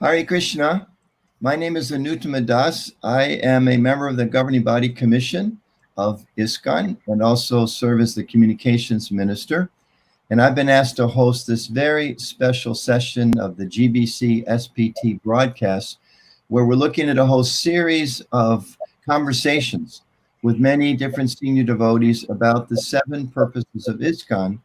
Hare Krishna. My name is Anuttama Das. I am a member of the governing body commission of ISKCON and also serve as the communications minister. And I've been asked to host this very special session of the GBC SPT broadcast, where we're looking at a whole series of conversations with many different senior devotees about the 7 purposes of ISKCON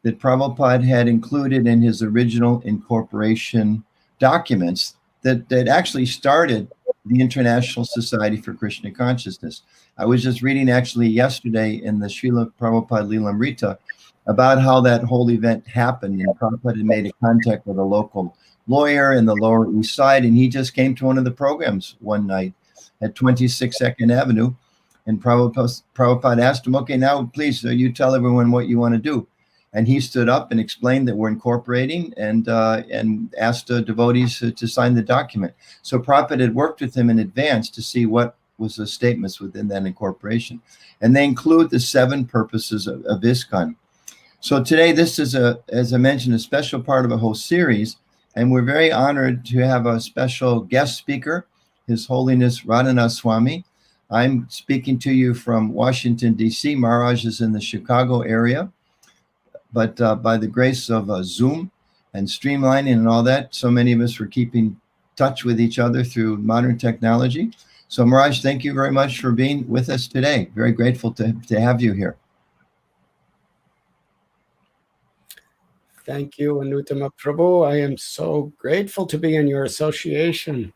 that Prabhupada had included in his original incorporation documents that actually started the International Society for Krishna Consciousness. I was just reading actually yesterday in the Srila Prabhupada Lilamrita about how that whole event happened. And Prabhupada had made a contact with a local lawyer in the Lower East Side, and he just came to one of the programs one night at 26 2nd Avenue. And Prabhupada asked him, okay, now please, you tell everyone what you want to do. And he stood up and explained that we're incorporating and asked devotees to sign the document. So Prabhupada had worked with him in advance to see what was the statements within that incorporation. And they include the 7 purposes of ISKCON. So today, this is, as I mentioned, a special part of a whole series. And we're very honored to have a special guest speaker, His Holiness Radhanath Swami. I'm speaking to you from Washington, D.C. Maharaj is in the Chicago area. But by the grace of Zoom and streamlining and all that, so many of us were keeping touch with each other through modern technology. So Maharaj, thank you very much for being with us today. Very grateful to have you here. Thank you, Anuttama Prabhu. I am so grateful to be in your association.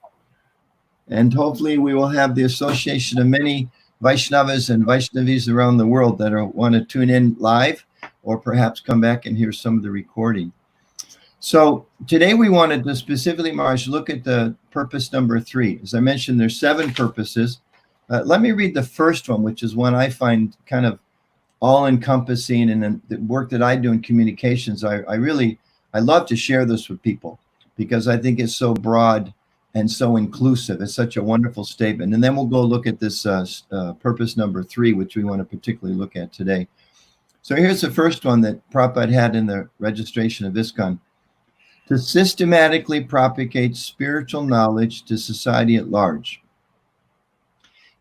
And hopefully we will have the association of many Vaishnavas and Vaishnavis around the world that want to tune in live or perhaps come back and hear some of the recording. So today we wanted to specifically, Maharaj, look at the purpose number 3. As I mentioned, there's 7 purposes. Let me read the first one, which is one I find kind of all-encompassing, and the work that I do in communications, I love to share this with people because I think it's so broad and so inclusive. It's such a wonderful statement. And then we'll go look at this purpose number 3, which we want to particularly look at today. So here's the first one that Prabhupada had in the registration of ISKCON: to systematically propagate spiritual knowledge to society at large,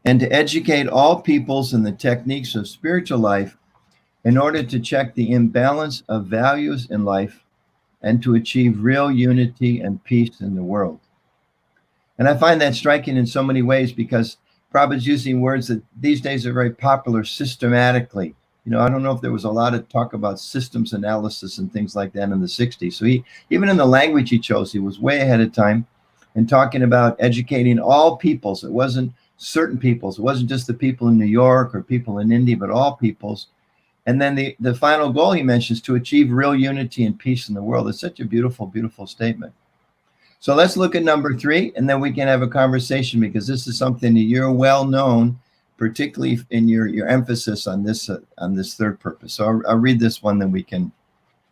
and to educate all peoples in the techniques of spiritual life in order to check the imbalance of values in life and to achieve real unity and peace in the world. And I find that striking in so many ways because Prabhupada's using words that these days are very popular: systematically. You know, I don't know if there was a lot of talk about systems analysis and things like that in the 60s. So he, even in the language he chose, he was way ahead of time in talking about educating all peoples. It wasn't certain peoples. It wasn't just the people in New York or people in India, but all peoples. And then the final goal he mentions, to achieve real unity and peace in the world. It's such a beautiful, beautiful statement. So let's look at number 3, and then we can have a conversation, because this is something that you're well known, particularly in your emphasis on this 3rd purpose. So I'll read this one, then we can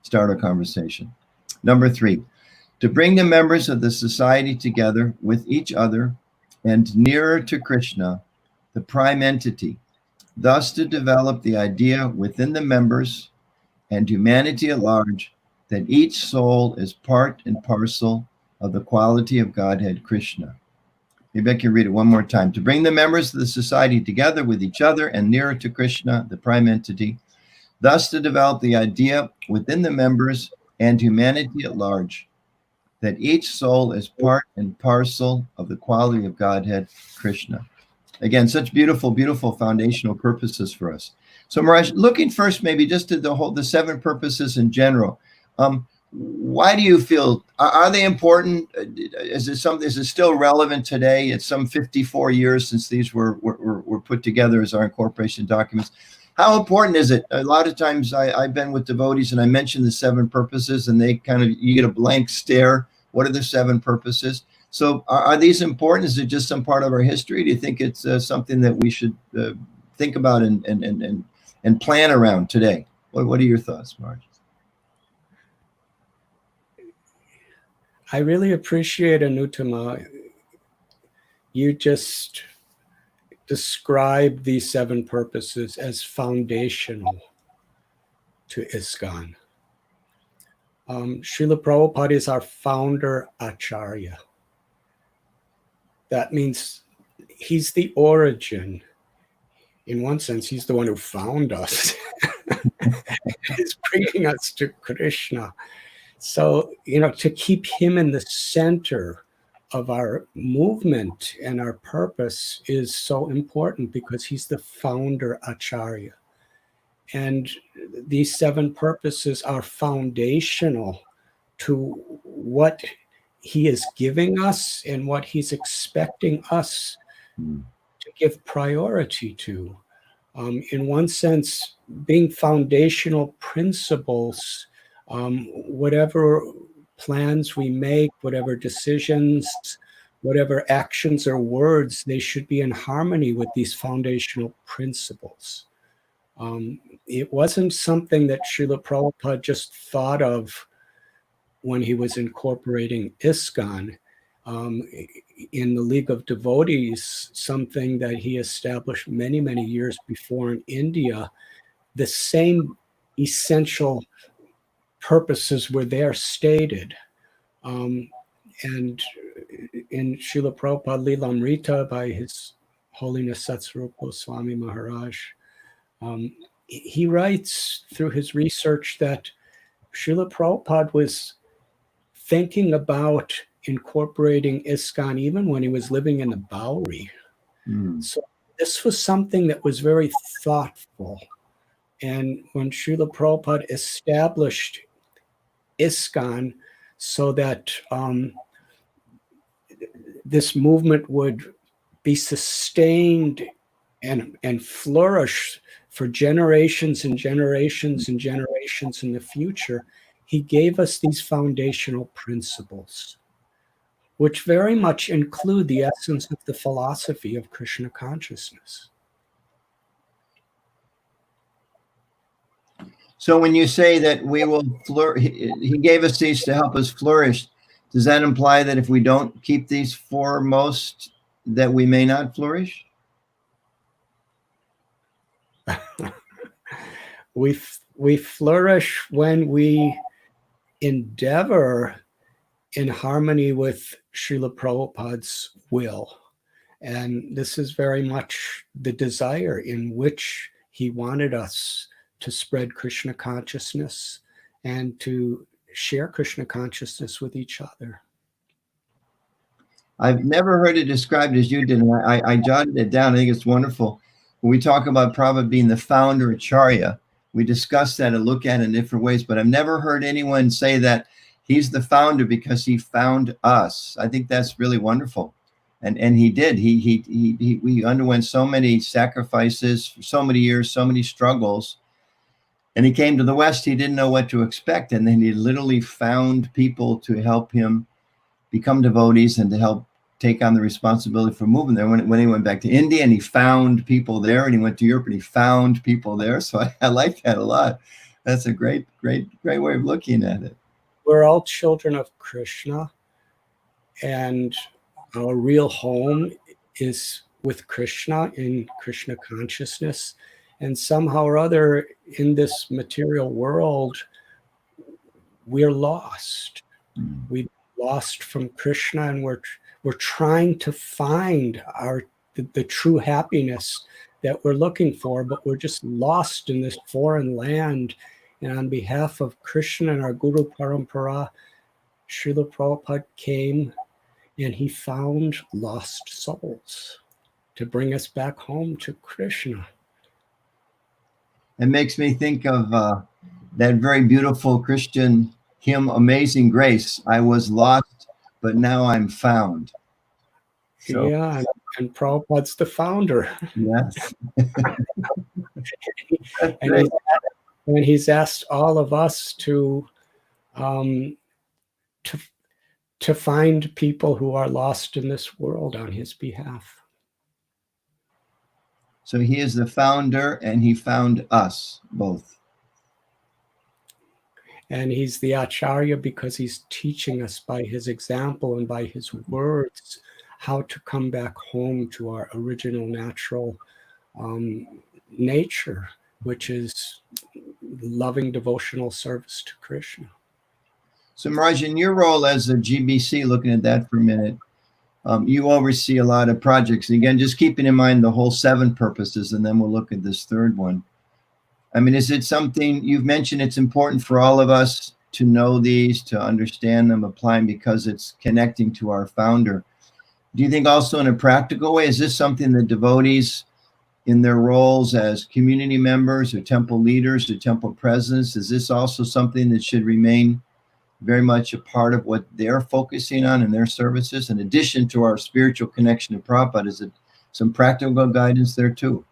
start a conversation. Number 3, to bring the members of the society together with each other and nearer to Krishna, the prime entity, thus to develop the idea within the members and humanity at large that each soul is part and parcel of the quality of Godhead Krishna. Maybe I can read it one more time. To bring the members of the society together with each other and nearer to Krishna, the prime entity, thus to develop the idea within the members and humanity at large that each soul is part and parcel of the quality of Godhead Krishna. Again, such beautiful, beautiful foundational purposes for us. So Maharaj, looking first maybe just at the 7 purposes in general, why do you feel, are they important? Is it still relevant today? It's some 54 years since these were put together as our incorporation documents. How important is it? A lot of times I've been with devotees and I mention the 7 purposes and they you get a blank stare. What are the 7 purposes? So are these important? Is it just some part of our history? Do you think it's something that we should think about and plan around today? What are your thoughts, Marge? I really appreciate, Anuttama, you just describe these 7 purposes as foundational to ISKCON. Srila Prabhupada is our founder Acharya. that means he's the origin. In one sense, he's the one who found us. He's bringing us to Krishna. So, to keep him in the center of our movement and our purpose is so important, because he's the founder acharya. And these 7 purposes are foundational to what he is giving us and what he's expecting us to give priority to. In one sense, being foundational principles, whatever plans we make, whatever decisions, whatever actions or words, they should be in harmony with these foundational principles. It wasn't something that Srila Prabhupada just thought of when he was incorporating ISKCON. In the League of Devotees, something that he established many, many years before in India, the same essential purposes were there stated. And in Srila Prabhupada Lilamrita by His Holiness Satsvarupa Goswami Maharaj, he writes through his research that Srila Prabhupada was thinking about incorporating ISKCON even when he was living in the Bowery. So this was something that was very thoughtful. And when Srila Prabhupada established ISKCON so that this movement would be sustained and flourish for generations and generations and generations in the future, he gave us these foundational principles, which very much include the essence of the philosophy of Krishna consciousness. So when you say that we will flourish, he gave us these to help us flourish, does that imply that if we don't keep these foremost, that we may not flourish? We flourish when we endeavor in harmony with Srila Prabhupada's will. And this is very much the desire in which he wanted us to spread Krishna consciousness and to share Krishna consciousness with each other. I've never heard it described as you did. And I jotted it down. I think it's wonderful. When we talk about Prabhupada being the founder acharya, we discuss that and look at it in different ways, but I've never heard anyone say that he's the founder because he found us. I think that's really wonderful. And he did. We underwent so many sacrifices for so many years, so many struggles. And he came to the West, he didn't know what to expect. And then he literally found people to help him become devotees and to help take on the responsibility for moving there. When he went back to India and he found people there, and he went to Europe and he found people there. So I like that a lot. That's a great way of looking at it. We're all children of Krishna, and our real home is with Krishna in Krishna consciousness. And somehow or other in this material world, we're lost. We've lost from Krishna, and we're trying to find the true happiness that we're looking for, but we're just lost in this foreign land. And on behalf of Krishna and our Guru Parampara, Srila Prabhupada came and he found lost souls to bring us back home to Krishna. It makes me think of that very beautiful Christian hymn, Amazing Grace. I was lost, but now I'm found. So, yeah, and Prabhupada's the founder. Yes. and he's asked all of us to find people who are lost in this world on his behalf. So he is the founder, and he found us both. And he's the acharya because he's teaching us by his example and by his words how to come back home to our original natural nature, which is loving devotional service to Krishna. So Maharaj, in your role as a GBC, looking at that for a minute, You oversee a lot of projects. And again, just keeping in mind the whole 7 purposes, and then we'll look at this third one. I mean, is it something you've mentioned it's important for all of us to know these, to understand them, apply them, because it's connecting to our founder? Do you think also in a practical way, is this something that devotees in their roles as community members or temple leaders or temple presidents, is this also something that should remain very much a part of what they're focusing on in their services? In addition to our spiritual connection to Prabhupada, is it some practical guidance there too?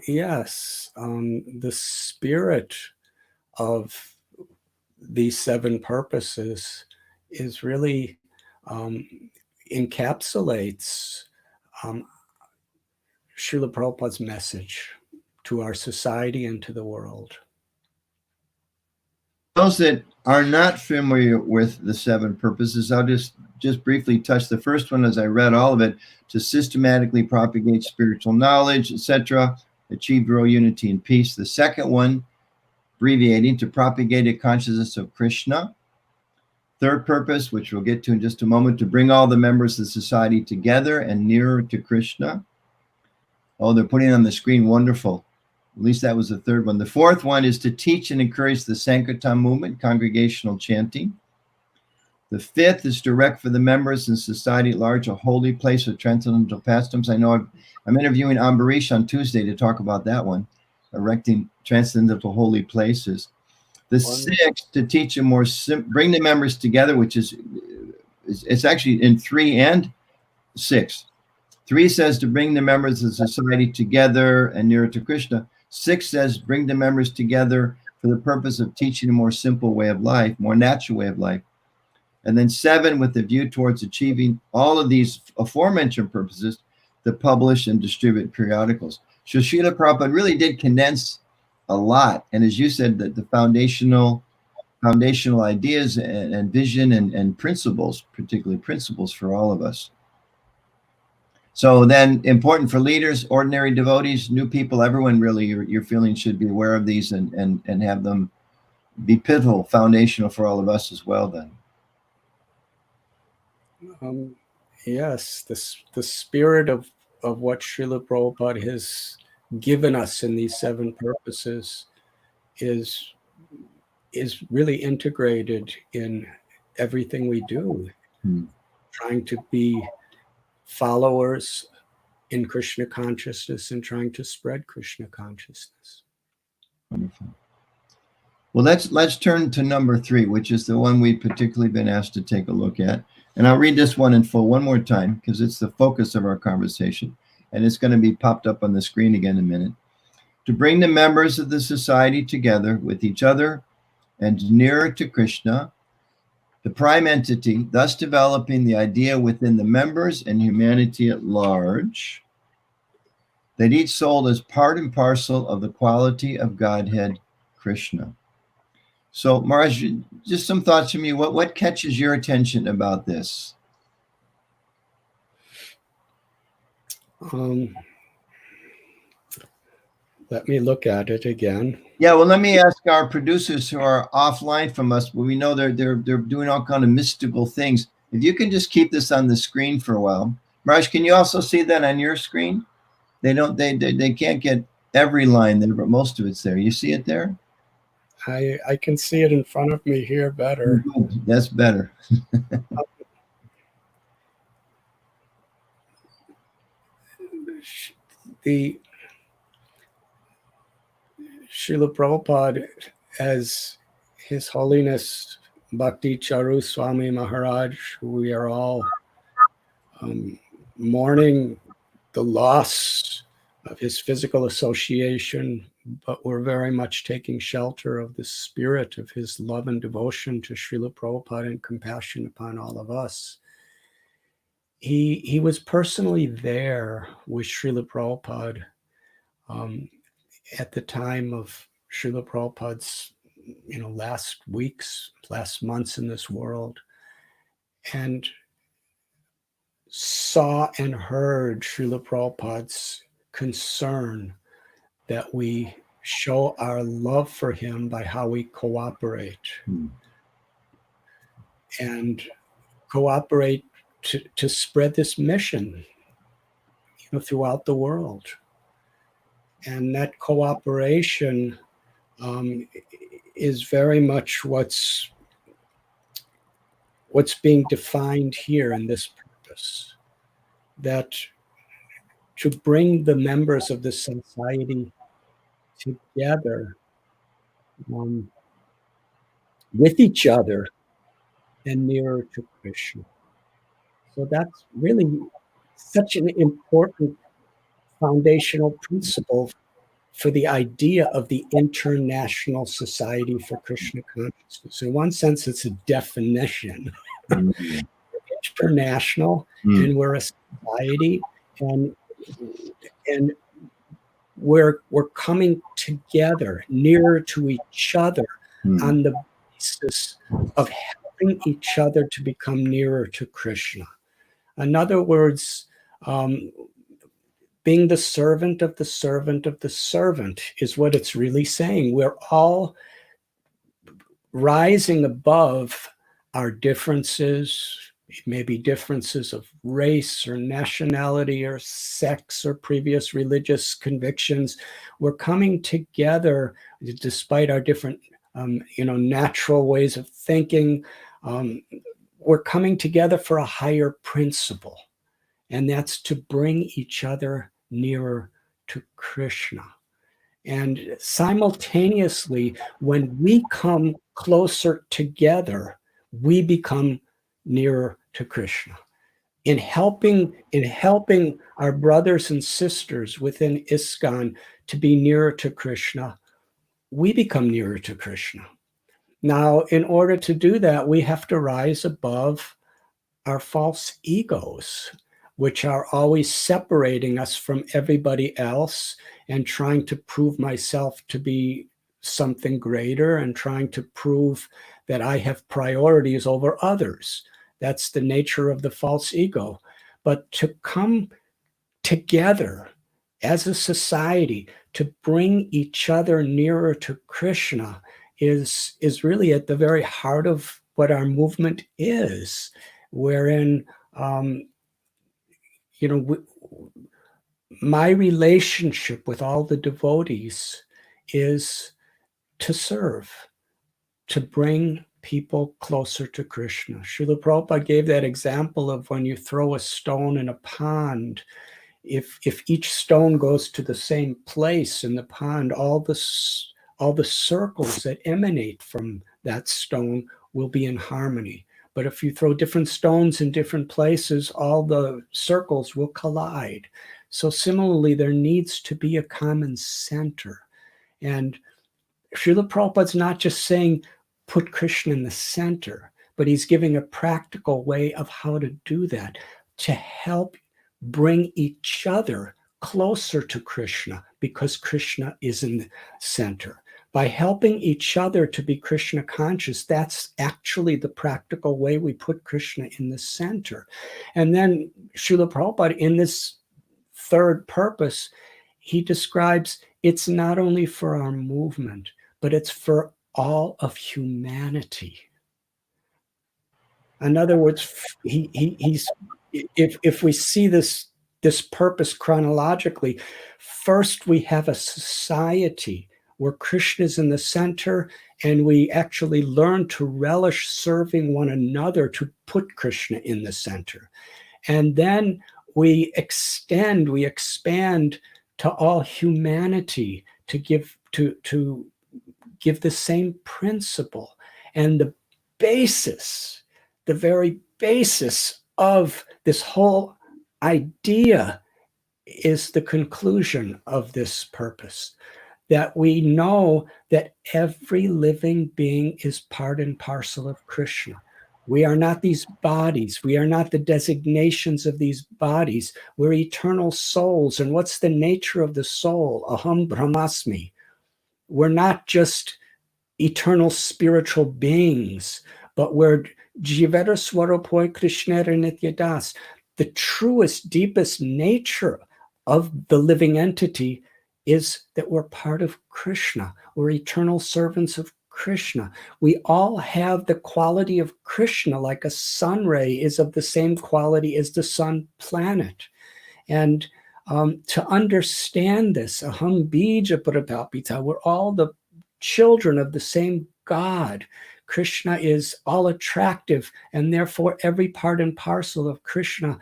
Yes. The spirit of these 7 purposes is really encapsulates Srila Prabhupada's message to our society and to the world. Those that are not familiar with the 7 purposes, I'll just briefly touch the first one as I read all of it: to systematically propagate spiritual knowledge, etc., achieve real unity and peace. The second one, abbreviating, to propagate a consciousness of Krishna. Third purpose, which we'll get to in just a moment, to bring all the members of society together and nearer to Krishna. Oh, they're putting it on the screen. Wonderful. At least that was the third one. The fourth one is to teach and encourage the Sankirtan movement, congregational chanting. The fifth is to erect for the members and society at large a holy place of transcendental pastimes. I know I'm interviewing Ambarish on Tuesday to talk about that one, erecting transcendental holy places. The sixth, to teach a more bring the members together, which is it's actually in 3 and 6. 3 says to bring the members of society together and nearer to Krishna. 6 says bring the members together for the purpose of teaching a more simple way of life, more natural way of life. And then 7, with the view towards achieving all of these aforementioned purposes, to publish and distribute periodicals. So Srila Prabhupada really did condense a lot. And as you said, that the foundational ideas and vision and principles, particularly principles for all of us. So then important for leaders, ordinary devotees, new people, everyone really, your feelings should be aware of these and have them be pivotal, foundational for all of us as well then. Yes, the spirit of what Srila Prabhupada has given us in these 7 purposes is really integrated in everything we do. Trying to be followers in Krishna consciousness and trying to spread Krishna consciousness. Wonderful. Well, let's turn to number 3, which is the one we've particularly been asked to take a look at. And I'll read this one in full one more time because it's the focus of our conversation, and it's going to be popped up on the screen again in a minute. To bring the members of the society together with each other and nearer to Krishna, the prime entity, thus developing the idea within the members and humanity at large that each soul is part and parcel of the quality of Godhead, Krishna. So, Maharaj, just some thoughts from you. What catches your attention about this? Let me look at it again. Yeah, well, let me ask our producers who are offline from us. We know they're doing all kind of mystical things. If you can just keep this on the screen for a while, Maharaj, can you also see that on your screen? They can't get every line there, but most of it's there. You see it there? I can see it in front of me here better. That's better. The Srila Prabhupada, as His Holiness Bhakti Charu Swami Maharaj, who we are all mourning the loss of his physical association, but we're very much taking shelter of the spirit of his love and devotion to Srila Prabhupada and compassion upon all of us. He was personally there with Srila Prabhupada at the time of Srila Prabhupada's, last months in this world, and saw and heard Srila Prabhupada's concern that we show our love for him by how we cooperate. And cooperate to spread this mission, throughout the world. And that cooperation is very much what's being defined here in this purpose, that to bring the members of the society together with each other and nearer to Krishna. So that's really such an important foundational principle for the idea of the International Society for Krishna Consciousness. In one sense, it's a definition. International, and we're a society, and we're coming together nearer to each other on the basis of helping each other to become nearer to Krishna. In other words, being the servant of the servant of the servant is what it's really saying. We're all rising above our differences. It may be differences of race or nationality or sex or previous religious convictions. We're coming together despite our different, natural ways of thinking. We're coming together for a higher principle, and that's to bring each other nearer to Krishna. And simultaneously, when we come closer together, we become nearer to Krishna. In helping our brothers and sisters within ISKCON to be nearer to Krishna, we become nearer to Krishna. Now, in order to do that, we have to rise above our false egos, which are always separating us from everybody else and trying to prove myself to be something greater and trying to prove that I have priorities over others. That's the nature of the false ego. But to come together as a society to bring each other nearer to Krishna is really at the very heart of what our movement is, wherein my relationship with all the devotees is to serve, to bring people closer to Krishna. Srila Prabhupada gave that example of when you throw a stone in a pond, if each stone goes to the same place in the pond, all the circles that emanate from that stone will be in harmony. But if you throw different stones in different places, all the circles will collide. So similarly, there needs to be a common center. And Srila Prabhupada's not just saying, put Krishna in the center, but he's giving a practical way of how to do that, to help bring each other closer to Krishna, because Krishna is in the center. By helping each other to be Krishna conscious, that's actually the practical way we put Krishna in the center. And then Srila Prabhupada, in this third purpose, he describes it's not only for our movement, but it's for all of humanity. In other words, if we see this purpose chronologically, first we have a society where Krishna is in the center, and we actually learn to relish serving one another to put Krishna in the center. And then we expand to all humanity to give the same principle. And the very basis of this whole idea is the conclusion of this purpose, that we know that every living being is part and parcel of Krishna. We are not these bodies. We are not the designations of these bodies. We're eternal souls. And what's the nature of the soul? Aham Brahmasmi. We're not just eternal spiritual beings, but we're Jivera Swarupoi Krishnera Nityadas. The truest, deepest nature of the living entity is that we're part of Krishna. We're eternal servants of Krishna. We all have the quality of Krishna, like a sun ray is of the same quality as the sun planet. And to understand this, aham bija pratapita, we're all the children of the same God. Krishna is all attractive, and therefore every part and parcel of Krishna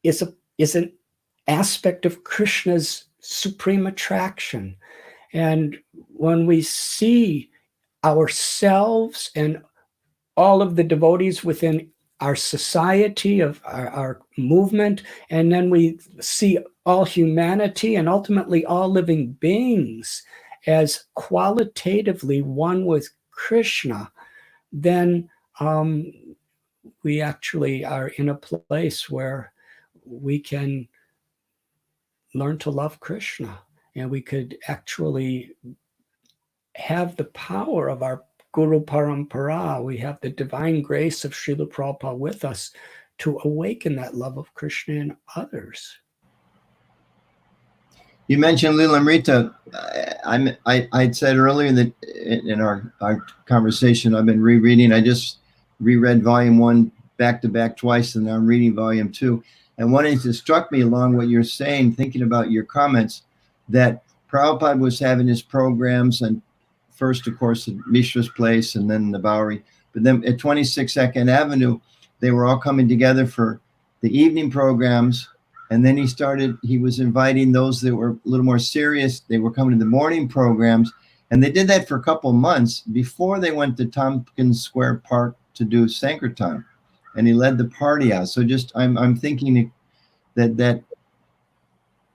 is an aspect of Krishna's supreme attraction. And when we see ourselves and all of the devotees within our society, of our movement, and then we see all humanity and ultimately all living beings as qualitatively one with Krishna, then we actually are in a place where we can learn to love Krishna, and we could actually have the power of our Guru Parampara. We have the divine grace of Srila Prabhupada with us to awaken that love of Krishna in others. You mentioned Lilamrita. I'd said earlier that in our conversation, I've been rereading. I just reread volume 1 back to back twice, and now I'm reading volume 2. And one thing that struck me along what you're saying, thinking about your comments, that Prabhupada was having his programs, and first, of course, at Mishra's place, and then the Bowery. But then at 26 Second Avenue, they were all coming together for the evening programs. And then he was inviting those that were a little more serious. They were coming to the morning programs. And they did that for a couple of months before they went to Tompkins Square Park to do Sankirtan. And he led the party out. So just, I'm thinking that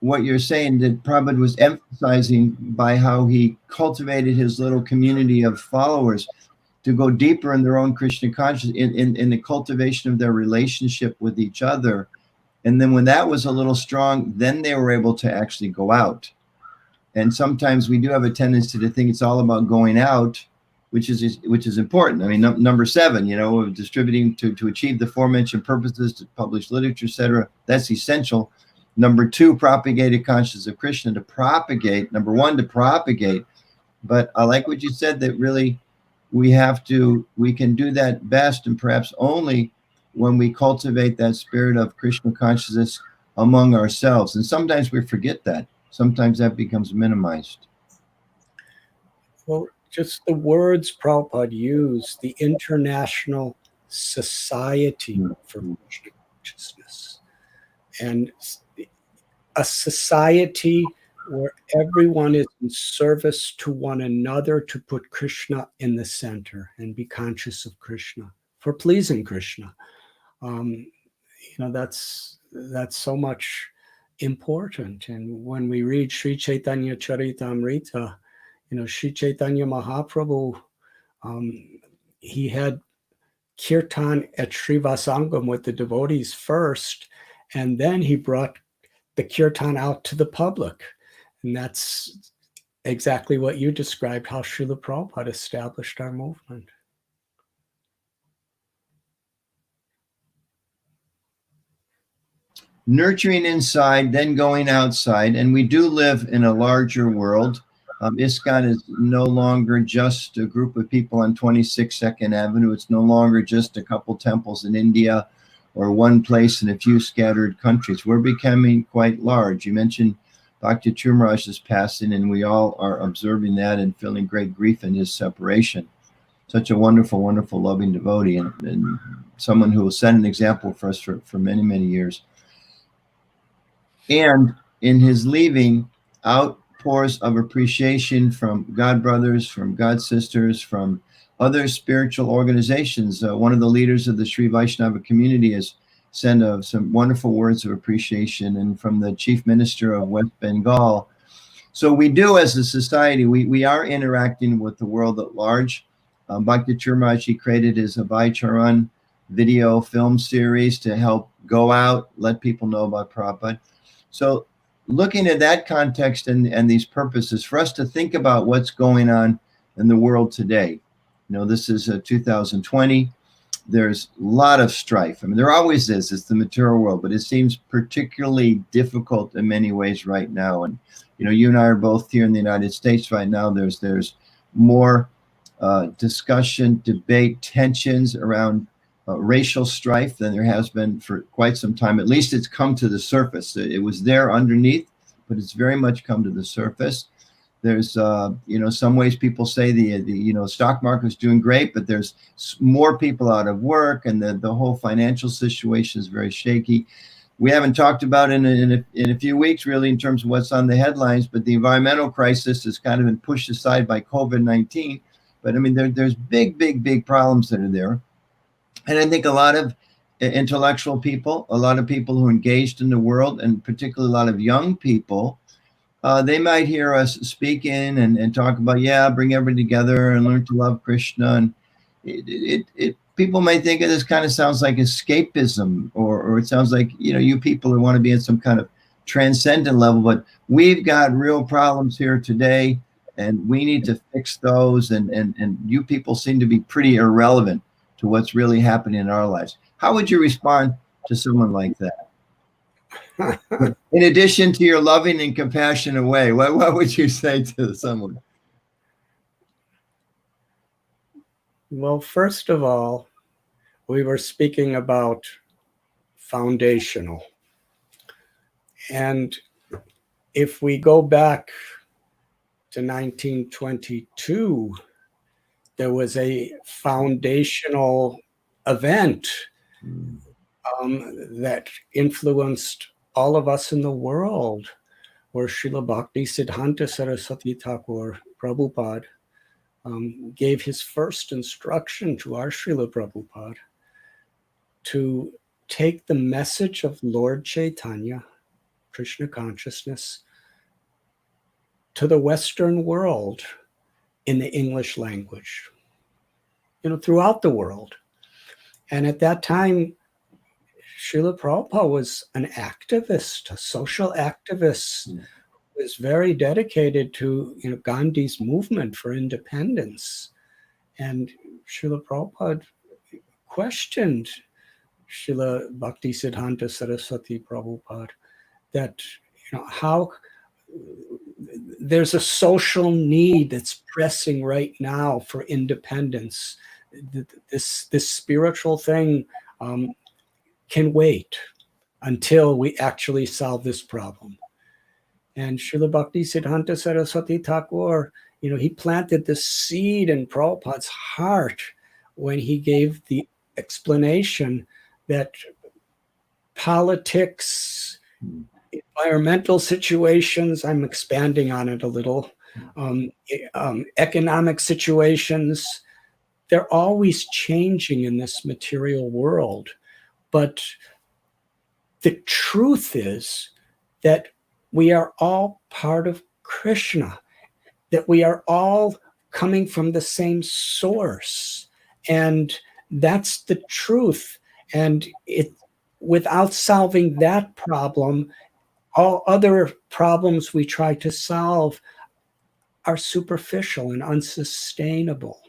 what you're saying, that Prabhupada was emphasizing by how he cultivated his little community of followers to go deeper in their own Krishna consciousness, in the cultivation of their relationship with each other. And then when that was a little strong, then they were able to actually go out. And sometimes we do have a tendency to think it's all about going out, which is important. I mean, number 7, distributing to achieve the aforementioned purposes, to publish literature, etc. That's essential. Number 2, propagate a consciousness of Krishna, to propagate. Number 1, to propagate. But I like what you said, that really we can do that best and perhaps only when we cultivate that spirit of Krishna consciousness among ourselves. And sometimes we forget that. Sometimes that becomes minimized. Well, just the words Prabhupada used, the International Society for Krishna Consciousness. And a society where everyone is in service to one another to put Krishna in the center and be conscious of Krishna for pleasing Krishna. That's so much important. And when we read Sri Chaitanya Charitamrita, Sri Chaitanya Mahaprabhu, he had kirtan at Srivasangam with the devotees first, and then he brought the kirtan out to the public. And that's exactly what you described, how Srila Prabhupada established our movement. Nurturing inside, then going outside. And we do live in a larger world. ISKCON is no longer just a group of people on 26 Second Avenue. It's no longer just a couple temples in India or one place in a few scattered countries. We're becoming quite large. You mentioned Bhakti Churmaraj's passing, and we all are observing that and feeling great grief in his separation. Such a wonderful, wonderful, loving devotee, and someone who will set an example for us for many, many years. And in his leaving, outpours of appreciation from God brothers, from God sisters, from other spiritual organizations. One of the leaders of the Sri Vaishnava community has sent some wonderful words of appreciation, and from the chief minister of West Bengal. So we do, as a society, we are interacting with the world at large. Bhakti Churmaraj created his Abhay Charan video film series to help go out, let people know about Prabhupada. So looking at that context and these purposes, for us to think about what's going on in the world today. This is 2020. There's a lot of strife. I mean, there always is. It's the material world, but it seems particularly difficult in many ways right now. And, you and I are both here in the United States right now. There's more discussion, debate, tensions around racial strife than there has been for quite some time. At least it's come to the surface. It was there underneath, but it's very much come to the surface. There's, some ways people say the stock market is doing great, but there's more people out of work, and the whole financial situation is very shaky. We haven't talked about in a few weeks, really, in terms of what's on the headlines, but the environmental crisis has kind of been pushed aside by COVID-19. But I mean, there's big problems that are there. And I think a lot of intellectual people, a lot of people who are engaged in the world, and particularly a lot of young people, they might hear us speak in and talk about, bring everybody together and learn to love Krishna. And people might think of this kind of sounds like escapism, or it sounds like, you people who want to be at some kind of transcendent level, but we've got real problems here today, and we need to fix those. And you people seem to be pretty irrelevant to what's really happening in our lives. How would you respond to someone like that? In addition to your loving and compassionate way, what would you say to someone? Well, first of all, we were speaking about foundational. And if we go back to 1922, there was a foundational event that influenced all of us in the world, where Srila Bhakti Siddhanta Saraswati Thakur Prabhupada gave his first instruction to our Srila Prabhupada to take the message of Lord Chaitanya, Krishna consciousness, to the Western world in the English language, throughout the world. And at that time, Srila Prabhupada was an activist, a social activist, who was very dedicated to Gandhi's movement for independence. And Srila Prabhupada questioned Srila Bhakti Siddhanta Saraswati Prabhupada that how there's a social need that's pressing right now for independence. This spiritual thing can wait until we actually solve this problem. And Srila Bhakti Siddhanta Saraswati Thakur, he planted the seed in Prabhupada's heart when he gave the explanation that politics, environmental situations, I'm expanding on it a little, economic situations, they're always changing in this material world. But the truth is that we are all part of Krishna, that we are all coming from the same source. And that's the truth. And without solving that problem, all other problems we try to solve are superficial and unsustainable.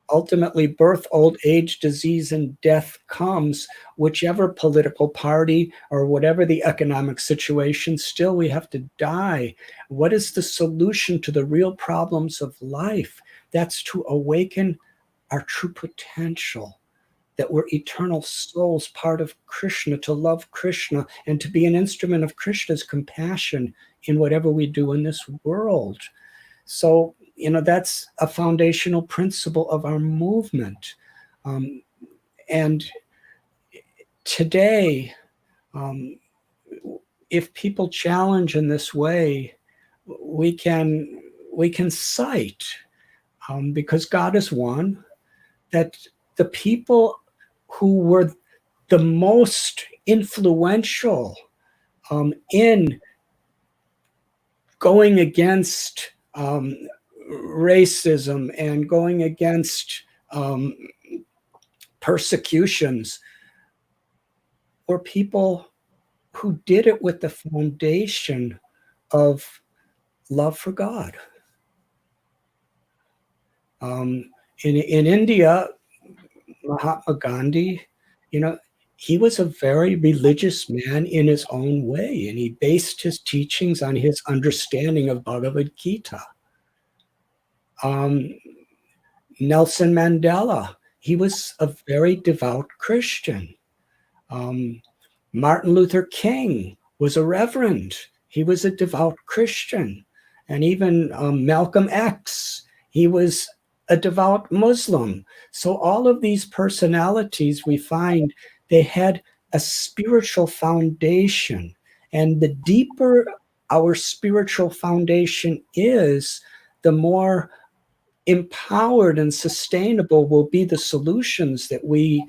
Ultimately, birth, old age, disease, and death comes, whichever political party or whatever the economic situation, still we have to die. What is the solution to the real problems of life? That's to awaken our true potential, that we're eternal souls, part of Krishna, to love Krishna, and to be an instrument of Krishna's compassion in whatever we do in this world. So, that's a foundational principle of our movement. And today, if people challenge in this way, we can cite, because God is one, that the people who were the most influential in going against racism and going against persecutions were people who did it with the foundation of love for God. In India, Mahatma Gandhi, he was a very religious man in his own way, and he based his teachings on his understanding of Bhagavad Gita. Nelson Mandela, he was a very devout Christian. Martin Luther King was a reverend. He was a devout Christian. And even Malcolm X, he was a devout Muslim. So all of these personalities, we find they had a spiritual foundation. And the deeper our spiritual foundation is, the more empowered and sustainable will be the solutions that we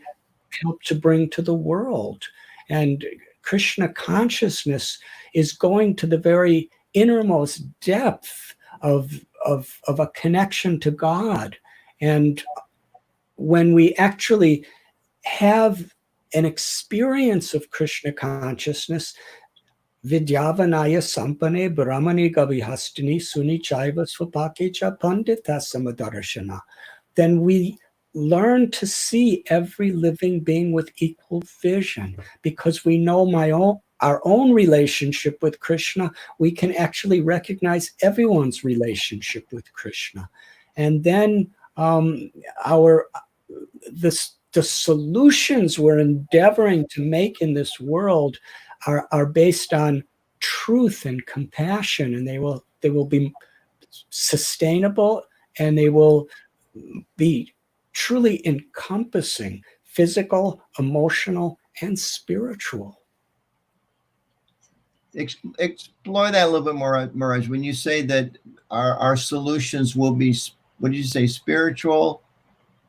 help to bring to the world. And Krishna consciousness is going to the very innermost depth of a connection to God. And when we actually have an experience of Krishna consciousness, Vidyavanaya Sampane Brahmani Gavihastini Suni Chaiva Swapake Cha Pandita Samadarshana, then we learn to see every living being with equal vision. Because we know our own relationship with Krishna, we can actually recognize everyone's relationship with Krishna. And then the solutions we're endeavoring to make in this world are based on truth and compassion, and they will be sustainable, and they will be truly encompassing physical, emotional, and spiritual. Explore that a little bit more, Maharaj. When you say that our solutions will be, what did you say, spiritual?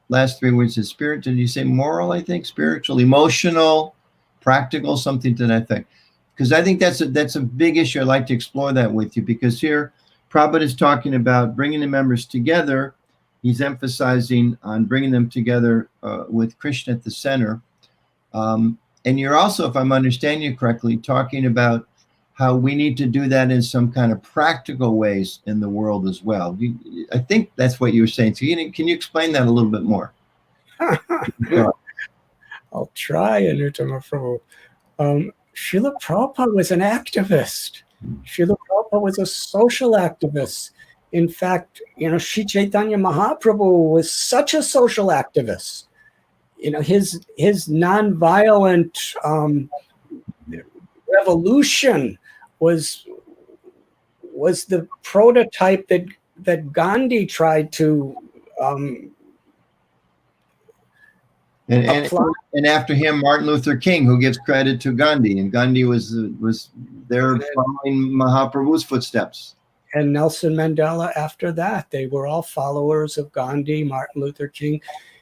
Last three words is spirit. Did you say moral? I think spiritual, emotional, practical, something to that effect. Because I think that's a big issue. I'd like to explore that with you, because here Prabhupada is talking about bringing the members together. He's emphasizing on bringing them together with Krishna at the center. And you're also, if I'm understanding you correctly, talking about how we need to do that in some kind of practical ways in the world as well. I think that's what you were saying. So can you explain that a little bit more? I'll try, Anuttama Prabhu. Srila Prabhupada was an activist. Srila Prabhupada was a social activist. In fact, Sri Chaitanya Mahaprabhu was such a social activist. His nonviolent revolution was the prototype that Gandhi tried to and after him, Martin Luther King, who gives credit to Gandhi, and Gandhi was there following Mahaprabhu's footsteps. And Nelson Mandela after that. They were all followers of Gandhi, Martin Luther King.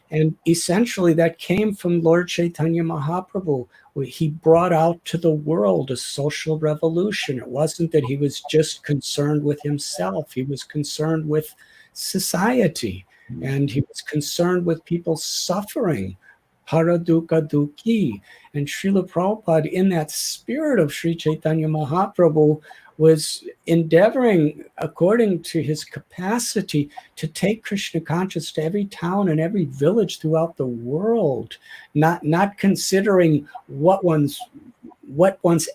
And essentially that came from Lord Chaitanya Mahaprabhu. He brought out to the world a social revolution. It wasn't that he was just concerned with himself. He was concerned with society. And he was concerned with people suffering. Paraduka Duki. And Srila Prabhupada, in that spirit of Sri Chaitanya Mahaprabhu, was endeavoring, according to his capacity, to take Krishna consciousness to every town and every village throughout the world, not considering what one's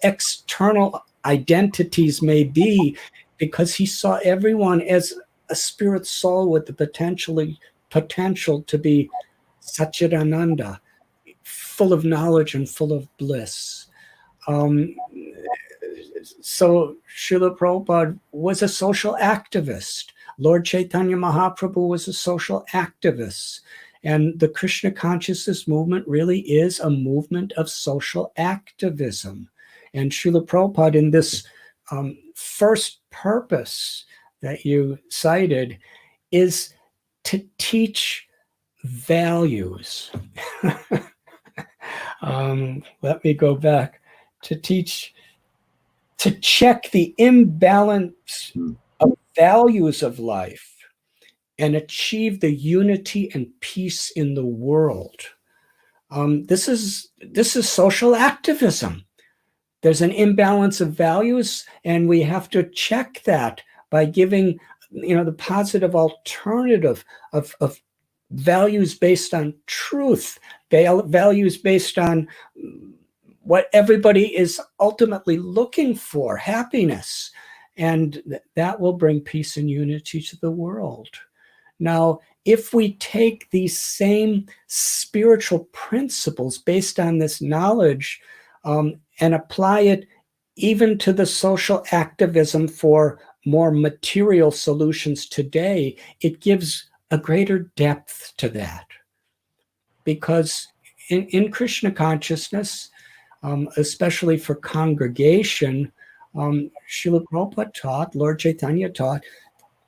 external identities may be, because he saw everyone as a spirit soul with the potential to be Satchidananda, full of knowledge and full of bliss. So Srila Prabhupada was a social activist. Lord Chaitanya Mahaprabhu was a social activist. And the Krishna consciousness movement really is a movement of social activism. And Srila Prabhupada, in this first purpose that you cited, is to teach values. Let me go back. To check the imbalance of values of life and achieve the unity and peace in the world. This is social activism. There's an imbalance of values, and we have to check that by giving, the positive alternative of values based on truth, values based on what everybody is ultimately looking for, happiness. And that will bring peace and unity to the world. Now, if we take these same spiritual principles based on this knowledge and apply it even to the social activism for more material solutions today, it gives a greater depth to that. Because in Krishna consciousness, especially for congregation, Srila Prabhupada taught, Lord Chaitanya taught,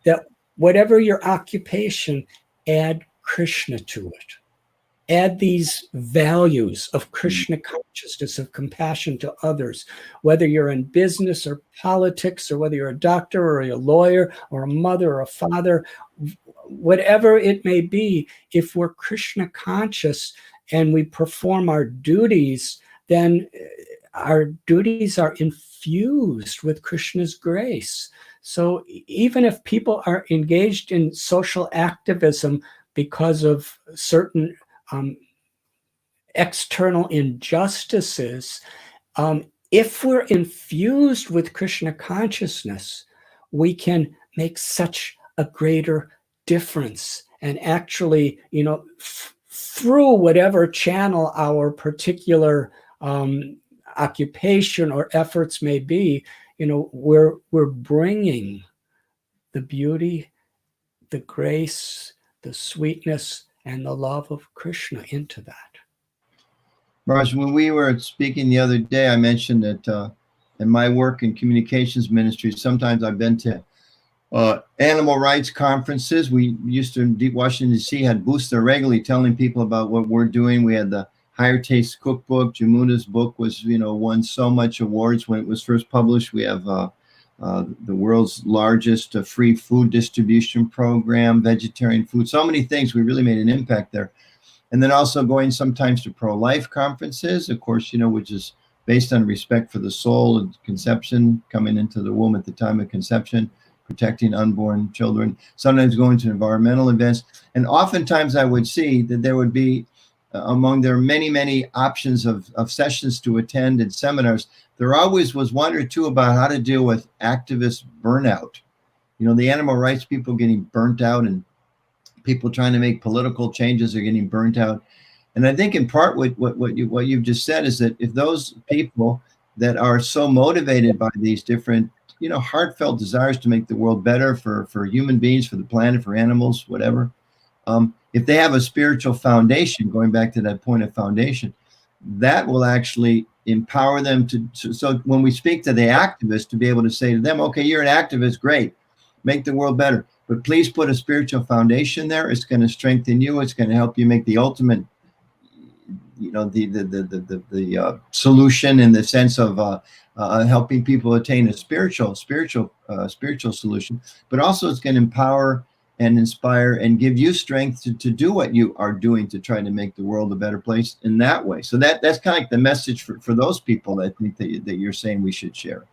that whatever your occupation, add Krishna to it. Add these values of Krishna consciousness, of compassion to others, whether you're in business or politics, or whether you're a doctor or a lawyer or a mother or a father, whatever it may be. If we're Krishna conscious and we perform our duties, then our duties are infused with Krishna's grace. So even if people are engaged in social activism because of certain external injustices, if we're infused with Krishna consciousness, we can make such a greater difference. And actually, through whatever channel our particular occupation or efforts may be, we're bringing the beauty, the grace, the sweetness, and the love of Krishna into that. Raj, when we were speaking the other day, I mentioned that in my work in communications ministry, sometimes I've been to animal rights conferences. We used to, in Washington, D.C., had booths there regularly telling people about what we're doing. We had the Higher Taste Cookbook. Jamuna's book was, won so much awards when it was first published. We have the world's largest free food distribution program, vegetarian food, so many things. We really made an impact there. And then also going sometimes to pro-life conferences, of course, which is based on respect for the soul and conception, coming into the womb at the time of conception, protecting unborn children, sometimes going to environmental events. And oftentimes I would see that there would be, among their many, many options of sessions to attend and seminars, there always was one or two about how to deal with activist burnout. The animal rights people getting burnt out, and people trying to make political changes are getting burnt out. And I think in part what you've just said is that if those people that are so motivated by these different, heartfelt desires to make the world better for human beings, for the planet, for animals, whatever, if they have a spiritual foundation, going back to that point of foundation, that will actually empower them so when we speak to the activists, to be able to say to them, okay, you're an activist, great, make the world better, but please put a spiritual foundation there. It's going to strengthen you. It's going to help you make the ultimate, the solution, in the sense of helping people attain a spiritual solution. But also, it's going to empower and inspire and give you strength to do what you are doing to try to make the world a better place in that way. So that's kind of like the message for those people that think that you're saying we should share.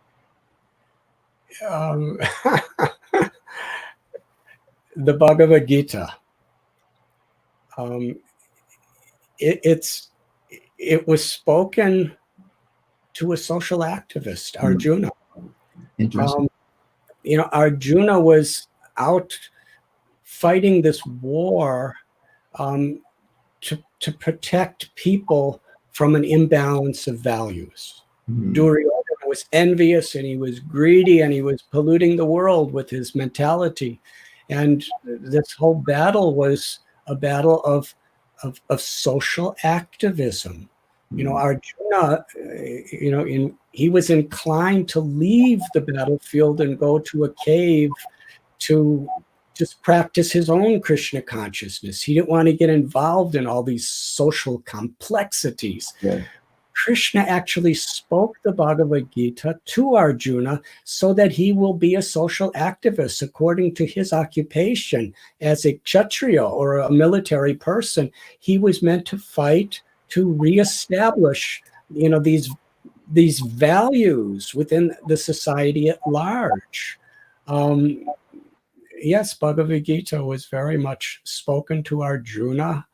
The Bhagavad Gita. It was spoken to a social activist, Arjuna. Interesting. Arjuna was out fighting this war to protect people from an imbalance of values. Duryodhana was envious, and he was greedy, and he was polluting the world with his mentality. And this whole battle was a battle of social activism. Arjuna, he was inclined to leave the battlefield and go to a cave to just practice his own Krishna consciousness. He didn't want to get involved in all these social complexities. Yeah. Krishna actually spoke the Bhagavad Gita to Arjuna so that he will be a social activist according to his occupation as a Kshatriya, or a military person. He was meant to fight to reestablish, these values within the society at large. Yes, Bhagavad Gita was very much spoken to Arjuna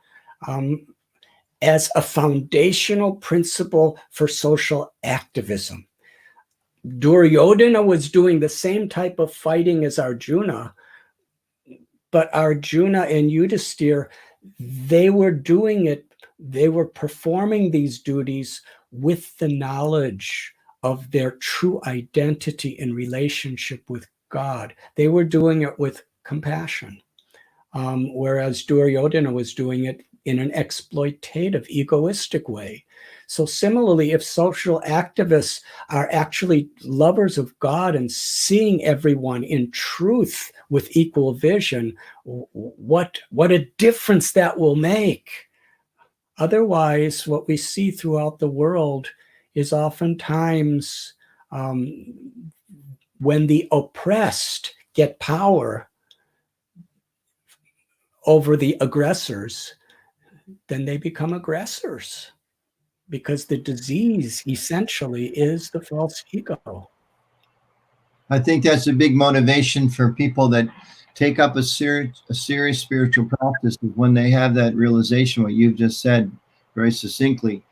as a foundational principle for social activism. Duryodhana was doing the same type of fighting as Arjuna, But Arjuna and Yudhisthira, they were doing it, they were performing these duties with the knowledge of their true identity in relationship with God. They were doing it with compassion, whereas Duryodhana was doing it in an exploitative, egoistic way. So similarly, if social activists are actually lovers of God and seeing everyone in truth with equal vision, what a difference that will make. Otherwise, what we see throughout the world is oftentimes when the oppressed get power over the aggressors, then they become aggressors, because the disease essentially is the false ego. I think that's a big motivation for people that take up a serious spiritual practice, is when they have that realization, what you've just said very succinctly,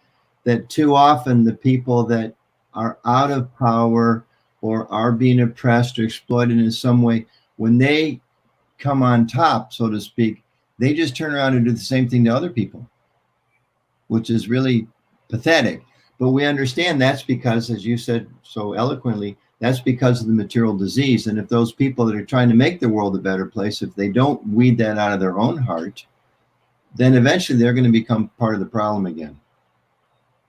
that too often the people that are out of power or are being oppressed or exploited in some way, when they come on top, so to speak, they just turn around and do the same thing to other people, which is really pathetic. But we understand that's because, as you said so eloquently, that's because of the material disease. And if those people that are trying to make the world a better place, if they don't weed that out of their own heart, then eventually they're going to become part of the problem again.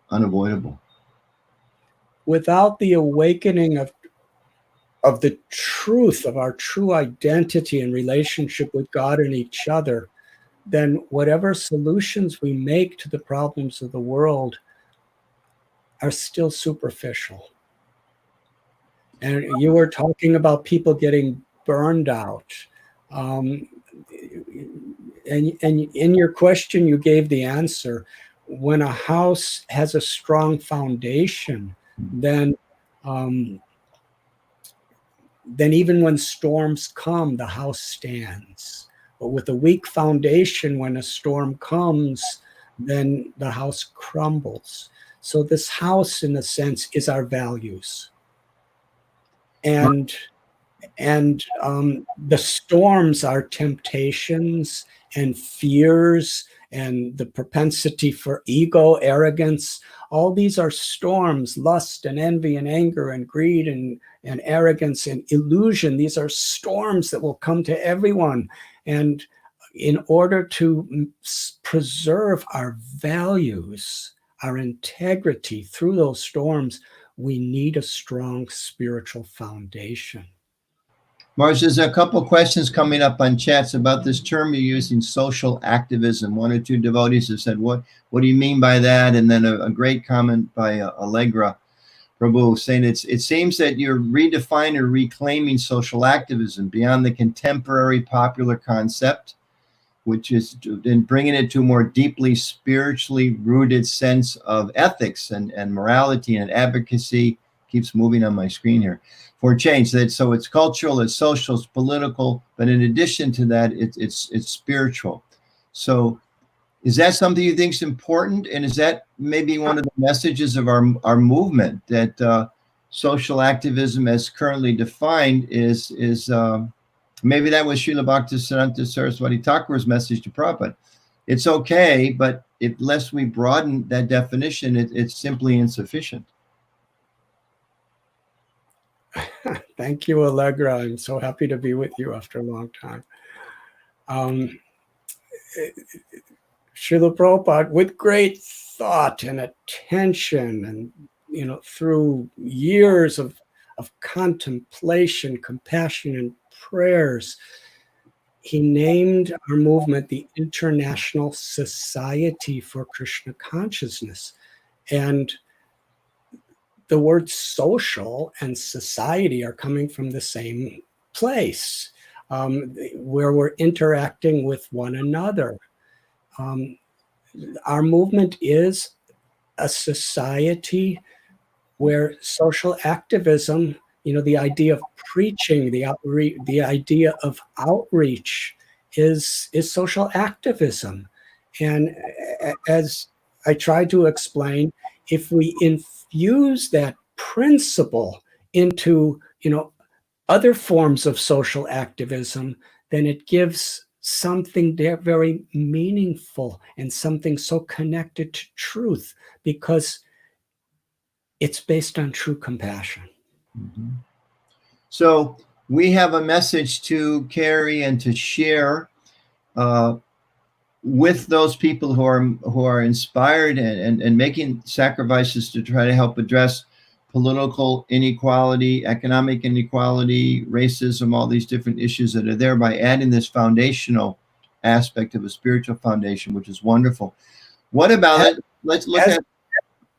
Unavoidable. Without the awakening of the truth of our true identity and relationship with God and each other, then whatever solutions we make to the problems of the world are still superficial. And you were talking about people getting burned out. And in your question, you gave the answer. When a house has a strong foundation, then even when storms come, the house stands. But with a weak foundation, when a storm comes, then the house crumbles. So this house, in a sense, is our values. And the storms are temptations and fears and the propensity for ego, arrogance. All these are storms: lust and envy and anger and greed and arrogance and illusion. These are storms that will come to everyone. And in order to preserve our values, our integrity through those storms, we need a strong spiritual foundation. Marge, there's a couple questions coming up on chats about this term you're using, social activism. One or two devotees have said, what do you mean by that? And then a great comment by Allegra Prabhu saying it seems that you're redefining or reclaiming social activism beyond the contemporary popular concept, which is in bringing it to a more deeply spiritually rooted sense of ethics and morality and advocacy. Keeps moving on my screen here. For change. So it's cultural, it's social, it's political, but in addition to that, it's spiritual. So is that something you think is important? And is that maybe one of the messages of our movement, that social activism as currently defined is maybe that was Srila Bhaktisiddhanta Saraswati Thakur's message to Prabhupada. It's okay, but unless we broaden that definition, it's simply insufficient. Thank you, Allegra. I'm so happy to be with you after a long time. Srila Prabhupada, with great thought and attention, and through years of contemplation, compassion, and prayers, he named our movement the International Society for Krishna Consciousness. And the words social and society are coming from the same place, where we're interacting with one another. Our movement is a society where social activism, the idea of preaching, the idea of outreach is social activism. And as I tried to explain, if we infuse that principle into, other forms of social activism, then it gives something there very meaningful and something so connected to truth, because it's based on true compassion. Mm-hmm. So we have a message to carry and to share with those people who are inspired and making sacrifices to try to help address political inequality, economic inequality, racism, all these different issues that are there, by adding this foundational aspect of a spiritual foundation, which is wonderful. What about it? Let's look at...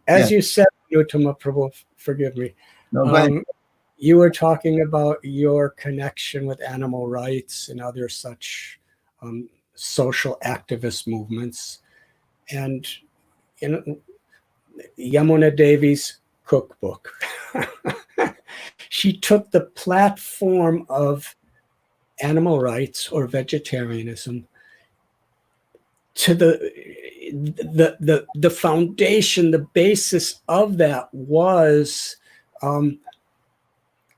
As you said, Utama Prabhu, forgive me. No, go ahead. You were talking about your connection with animal rights and other such social activist movements. And Yamuna Devi's cookbook, she took the platform of animal rights or vegetarianism to the foundation, the basis of that was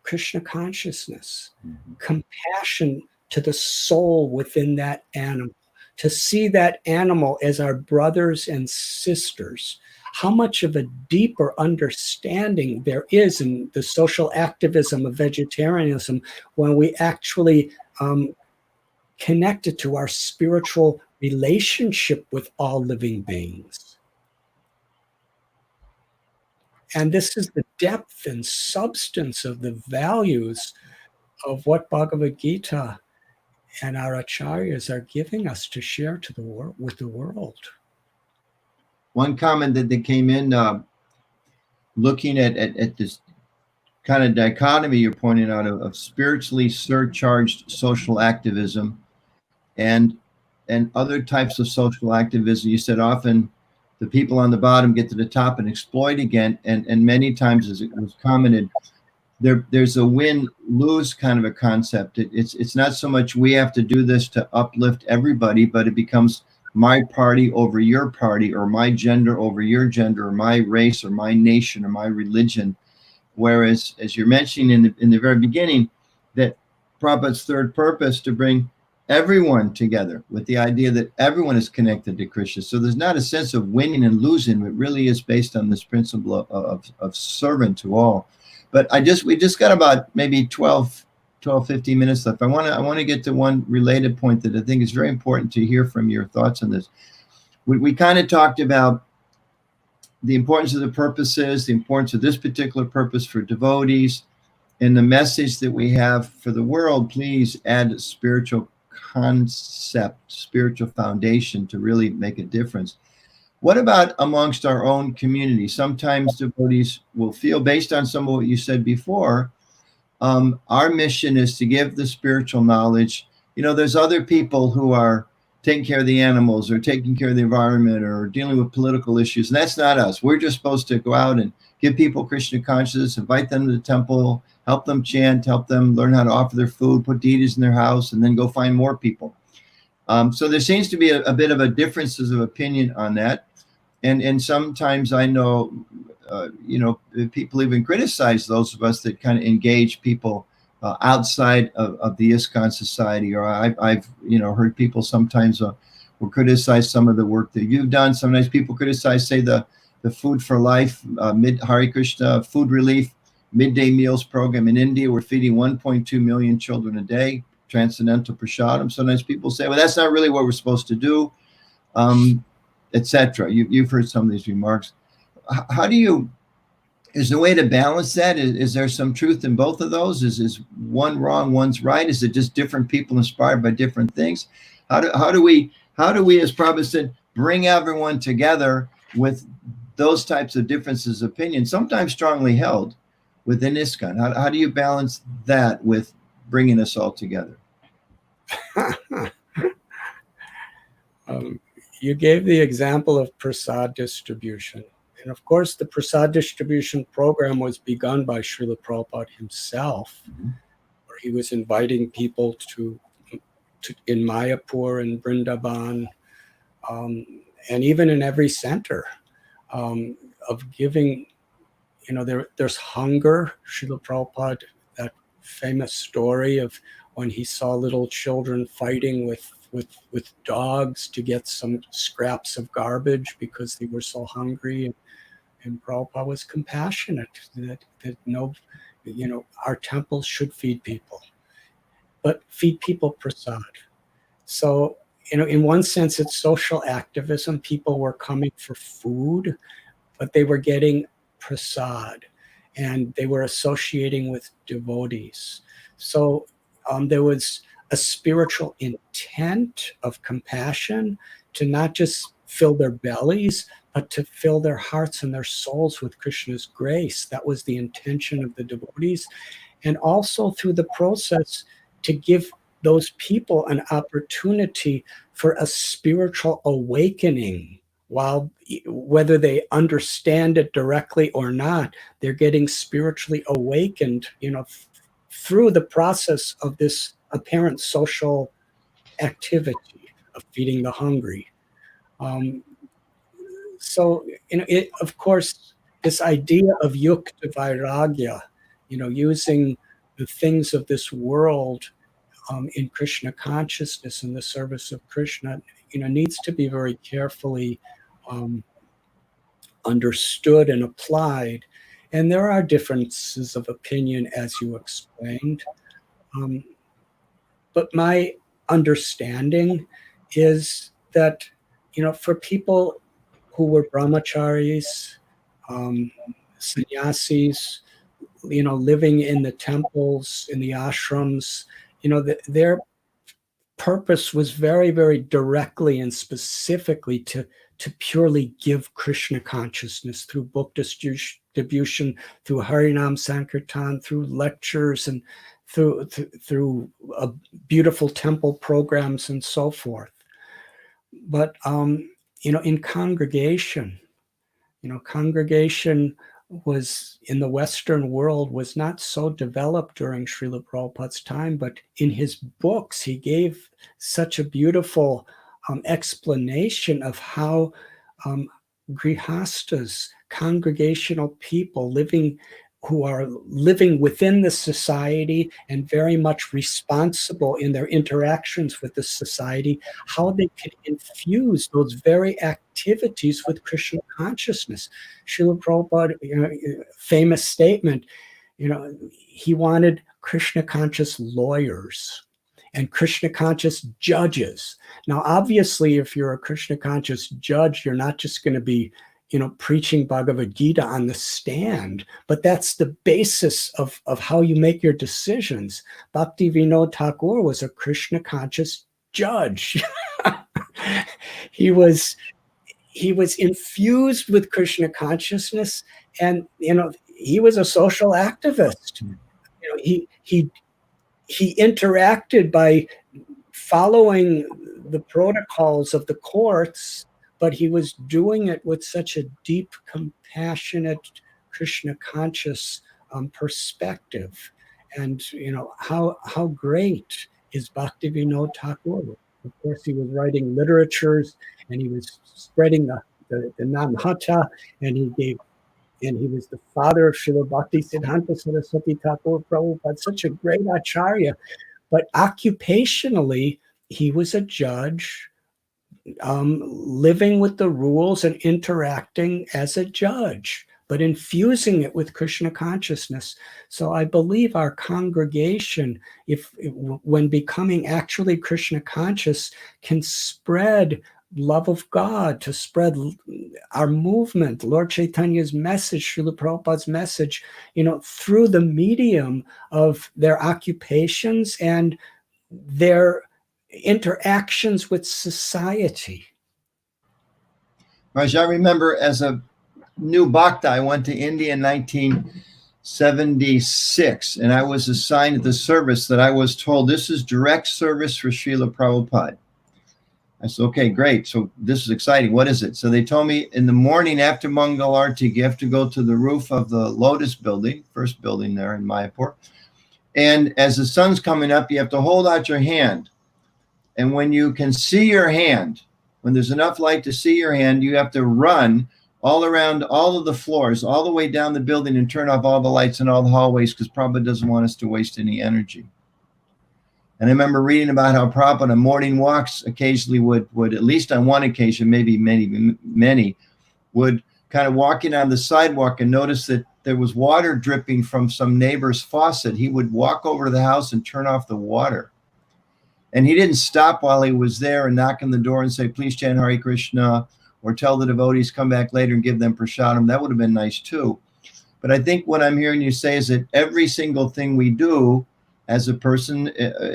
Krishna consciousness, compassion to the soul within that animal, to see that animal as our brothers and sisters. How much of a deeper understanding there is in the social activism of vegetarianism when we actually connect it to our spiritual relationship with all living beings. And this is the depth and substance of the values of what Bhagavad Gita and our acharyas are giving us to share to the world, with the world. One comment that came in, looking at this kind of dichotomy you're pointing out of spiritually surcharged social activism and other types of social activism. You said often the people on the bottom get to the top and exploit again, and many times, as it was commented, there's a win-lose kind of a concept. It's not so much we have to do this to uplift everybody, but it becomes my party over your party, or my gender over your gender, or my race or my nation or my religion. Whereas, as you're mentioning in the very beginning, that Prabhupada's third purpose to bring everyone together with the idea that everyone is connected to Krishna. So there's not a sense of winning and losing. It really is based on this principle of servant to all. But we just got about maybe 15 minutes left. I want to get to one related point that I think is very important to hear from your thoughts on this. We kind of talked about the importance of the purposes, the importance of this particular purpose for devotees, and the message that we have for the world. Please add spiritual concept, spiritual foundation to really make a difference. What about amongst our own community? Sometimes devotees will feel, based on some of what you said before, our mission is to give the spiritual knowledge. There's other people who are taking care of the animals or taking care of the environment or dealing with political issues, and that's not us. We're just supposed to go out and give people Krishna consciousness, invite them to the temple, help them chant, help them learn how to offer their food, put deities in their house, and then go find more people. So there seems to be a bit of a differences of opinion on that. And sometimes I know, people even criticize those of us that kind of engage people outside of the ISKCON society. Or I've heard people sometimes will criticize some of the work that you've done. Sometimes people criticize, say, the Food for Life, Hare Krishna food relief midday meals program in India. We're feeding 1.2 million children a day, transcendental prasadam. Sometimes people say, well, that's not really what we're supposed to do, etc. You've heard some of these remarks. How do you, is there a way to balance that? Is there some truth in both of those? Is one wrong, one's right? Is it just different people inspired by different things? How do we, as Prabhupada said, bring everyone together with those types of differences of opinion, sometimes strongly held within ISKCON? How do you balance that with bringing us all together? You gave the example of prasad distribution. And of course, the prasad distribution program was begun by Srila Prabhupada himself, where he was inviting people to in Mayapur and Vrindavan, and even in every center of giving. There's hunger. Srila Prabhupada, that famous story of when he saw little children fighting with dogs to get some scraps of garbage because they were so hungry. And Prabhupada was compassionate that no, our temples should feed people, but feed people prasad. So, in one sense, it's social activism. People were coming for food, but they were getting prasad, and they were associating with devotees. So there was a spiritual intent of compassion to not just fill their bellies, but to fill their hearts and their souls with Krishna's grace. That was the intention of the devotees. And also through the process to give those people an opportunity for a spiritual awakening. While whether they understand it directly or not, they're getting spiritually awakened, through the process of this apparent social activity of feeding the hungry. So, of course, this idea of yukta vairagya, using the things of this world in Krishna consciousness in the service of Krishna, needs to be very carefully understood and applied. And there are differences of opinion, as you explained. But my understanding is that, for people who were brahmacharis, sannyasis, living in the temples, in the ashrams, their purpose was very, very directly and specifically to purely give Krishna consciousness through book distribution, through Harinam Sankirtan, through lectures, and through beautiful temple programs and so forth. But in congregation, congregation was in the Western world was not so developed during Srila Prabhupada's time, but in his books, he gave such a beautiful explanation of how grihastas, congregational people who are living within the society and very much responsible in their interactions with the society, how they can infuse those very activities with Krishna consciousness. Srila Prabhupada, famous statement, he wanted Krishna conscious lawyers and Krishna conscious judges. Now, obviously, if you're a Krishna conscious judge, you're not just going to be preaching Bhagavad Gita on the stand, but that's the basis of how you make your decisions. Bhakti Vinod Thakur was a Krishna conscious judge. He was infused with Krishna consciousness, and he was a social activist. He interacted by following the protocols of the courts, but he was doing it with such a deep, compassionate, Krishna conscious perspective. And how great is Bhakti Vinod Thakur? Of course, he was writing literatures, and he was spreading the Namhata, and he was the father of Srila Bhakti Siddhanta Saraswati Thakur Prabhupada, such a great acharya. But occupationally, he was a judge, living with the rules and interacting as a judge, but infusing it with Krishna consciousness. So I believe our congregation, when becoming actually Krishna conscious, can spread love of God, to spread our movement, Lord Chaitanya's message, Srila Prabhupada's message, through the medium of their occupations and their interactions with society. Raj, I remember as a new bhakta, I went to India in 1976, and I was assigned the service that I was told, this is direct service for Srila Prabhupada. I said, okay, great. So this is exciting. What is it? So they told me in the morning after Mangal Arati, you have to go to the roof of the Lotus building, first building there in Mayapur. And as the sun's coming up, you have to hold out your hand. And when you can see your hand, when there's enough light to see your hand, you have to run all around all of the floors, all the way down the building, and turn off all the lights in all the hallways, because Prabhupada doesn't want us to waste any energy. And I remember reading about how Prabhupada on morning walks occasionally would, at least on one occasion, maybe many, would kind of walking on the sidewalk and notice that there was water dripping from some neighbor's faucet. He would walk over to the house and turn off the water. And he didn't stop while he was there and knock on the door and say, please chant Hare Krishna, or tell the devotees come back later and give them prasadam. That would have been nice too. But I think what I'm hearing you say is that every single thing we do as a person,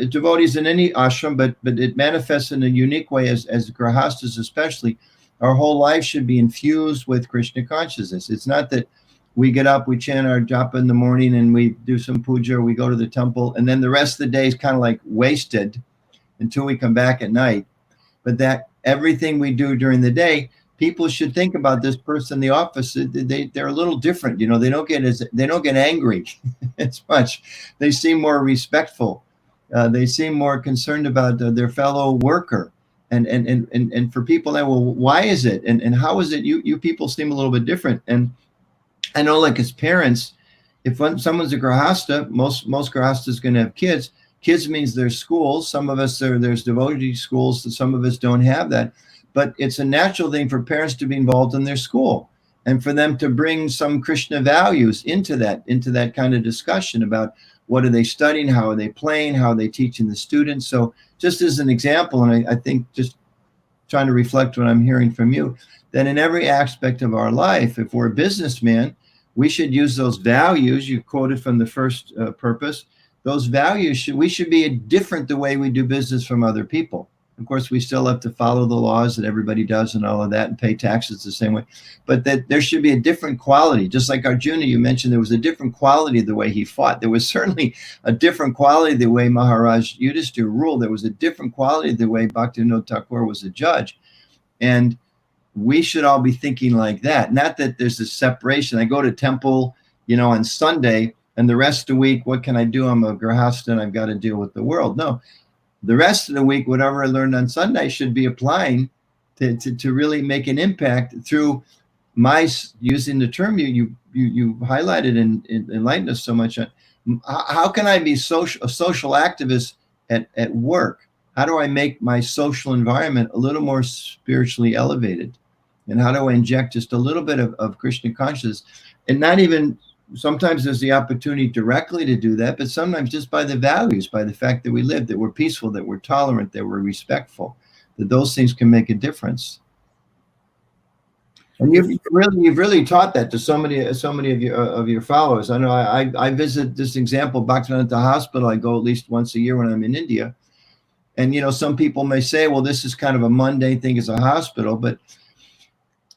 devotees in any ashram, but it manifests in a unique way as grahastas especially, our whole life should be infused with Krishna consciousness. It's not that we get up, we chant our japa in the morning and we do some puja, or we go to the temple, and then the rest of the day is kind of like wasted until we come back at night. But that everything we do during the day, people should think about this person in the office. They're a little different. You know, they don't get angry as much. They seem more respectful. They seem more concerned about their fellow worker. And for people that, well, why is it? And how is it you people seem a little bit different? And I know, like, as parents, if someone's a grahasta, most grahastas going to have kids. Kids means there's schools. Some of us, there's devotee schools. Some of us don't have that. But it's a natural thing for parents to be involved in their school and for them to bring some Krishna values into that kind of discussion about what are they studying, how are they playing, how are they teaching the students. So just as an example, and I think just trying to reflect what I'm hearing from you, that in every aspect of our life, if we're a businessman, we should use those values you quoted from the first purpose. Those values we should be different the way we do business from other people. Of course, we still have to follow the laws that everybody does and all of that, and pay taxes the same way. But that there should be a different quality. Just like Arjuna, you mentioned there was a different quality the way he fought. There was certainly a different quality the way Maharaj Yudhishthira ruled. There was a different quality the way Bhaktivinoda Thakur was a judge. And we should all be thinking like that. Not that there's a separation. I go to temple, on Sunday, and the rest of the week, what can I do? I'm a grahasta and I've got to deal with the world. No. The rest of the week, whatever I learned on Sunday should be applying to really make an impact through my using the term you highlighted and enlightened us so much on. How can I be a social activist at work? How do I make my social environment a little more spiritually elevated? And how do I inject just a little bit of Krishna consciousness? And not even, sometimes there's the opportunity directly to do that, but sometimes just by the values, by the fact that we live, that we're peaceful, that we're tolerant, that we're respectful, that those things can make a difference. And you've really taught that to so many of your followers. I know I visit this example, Bhaktivinoda Hospital. I go at least once a year when I'm in India. And, some people may say, well, this is kind of a mundane thing as a hospital, but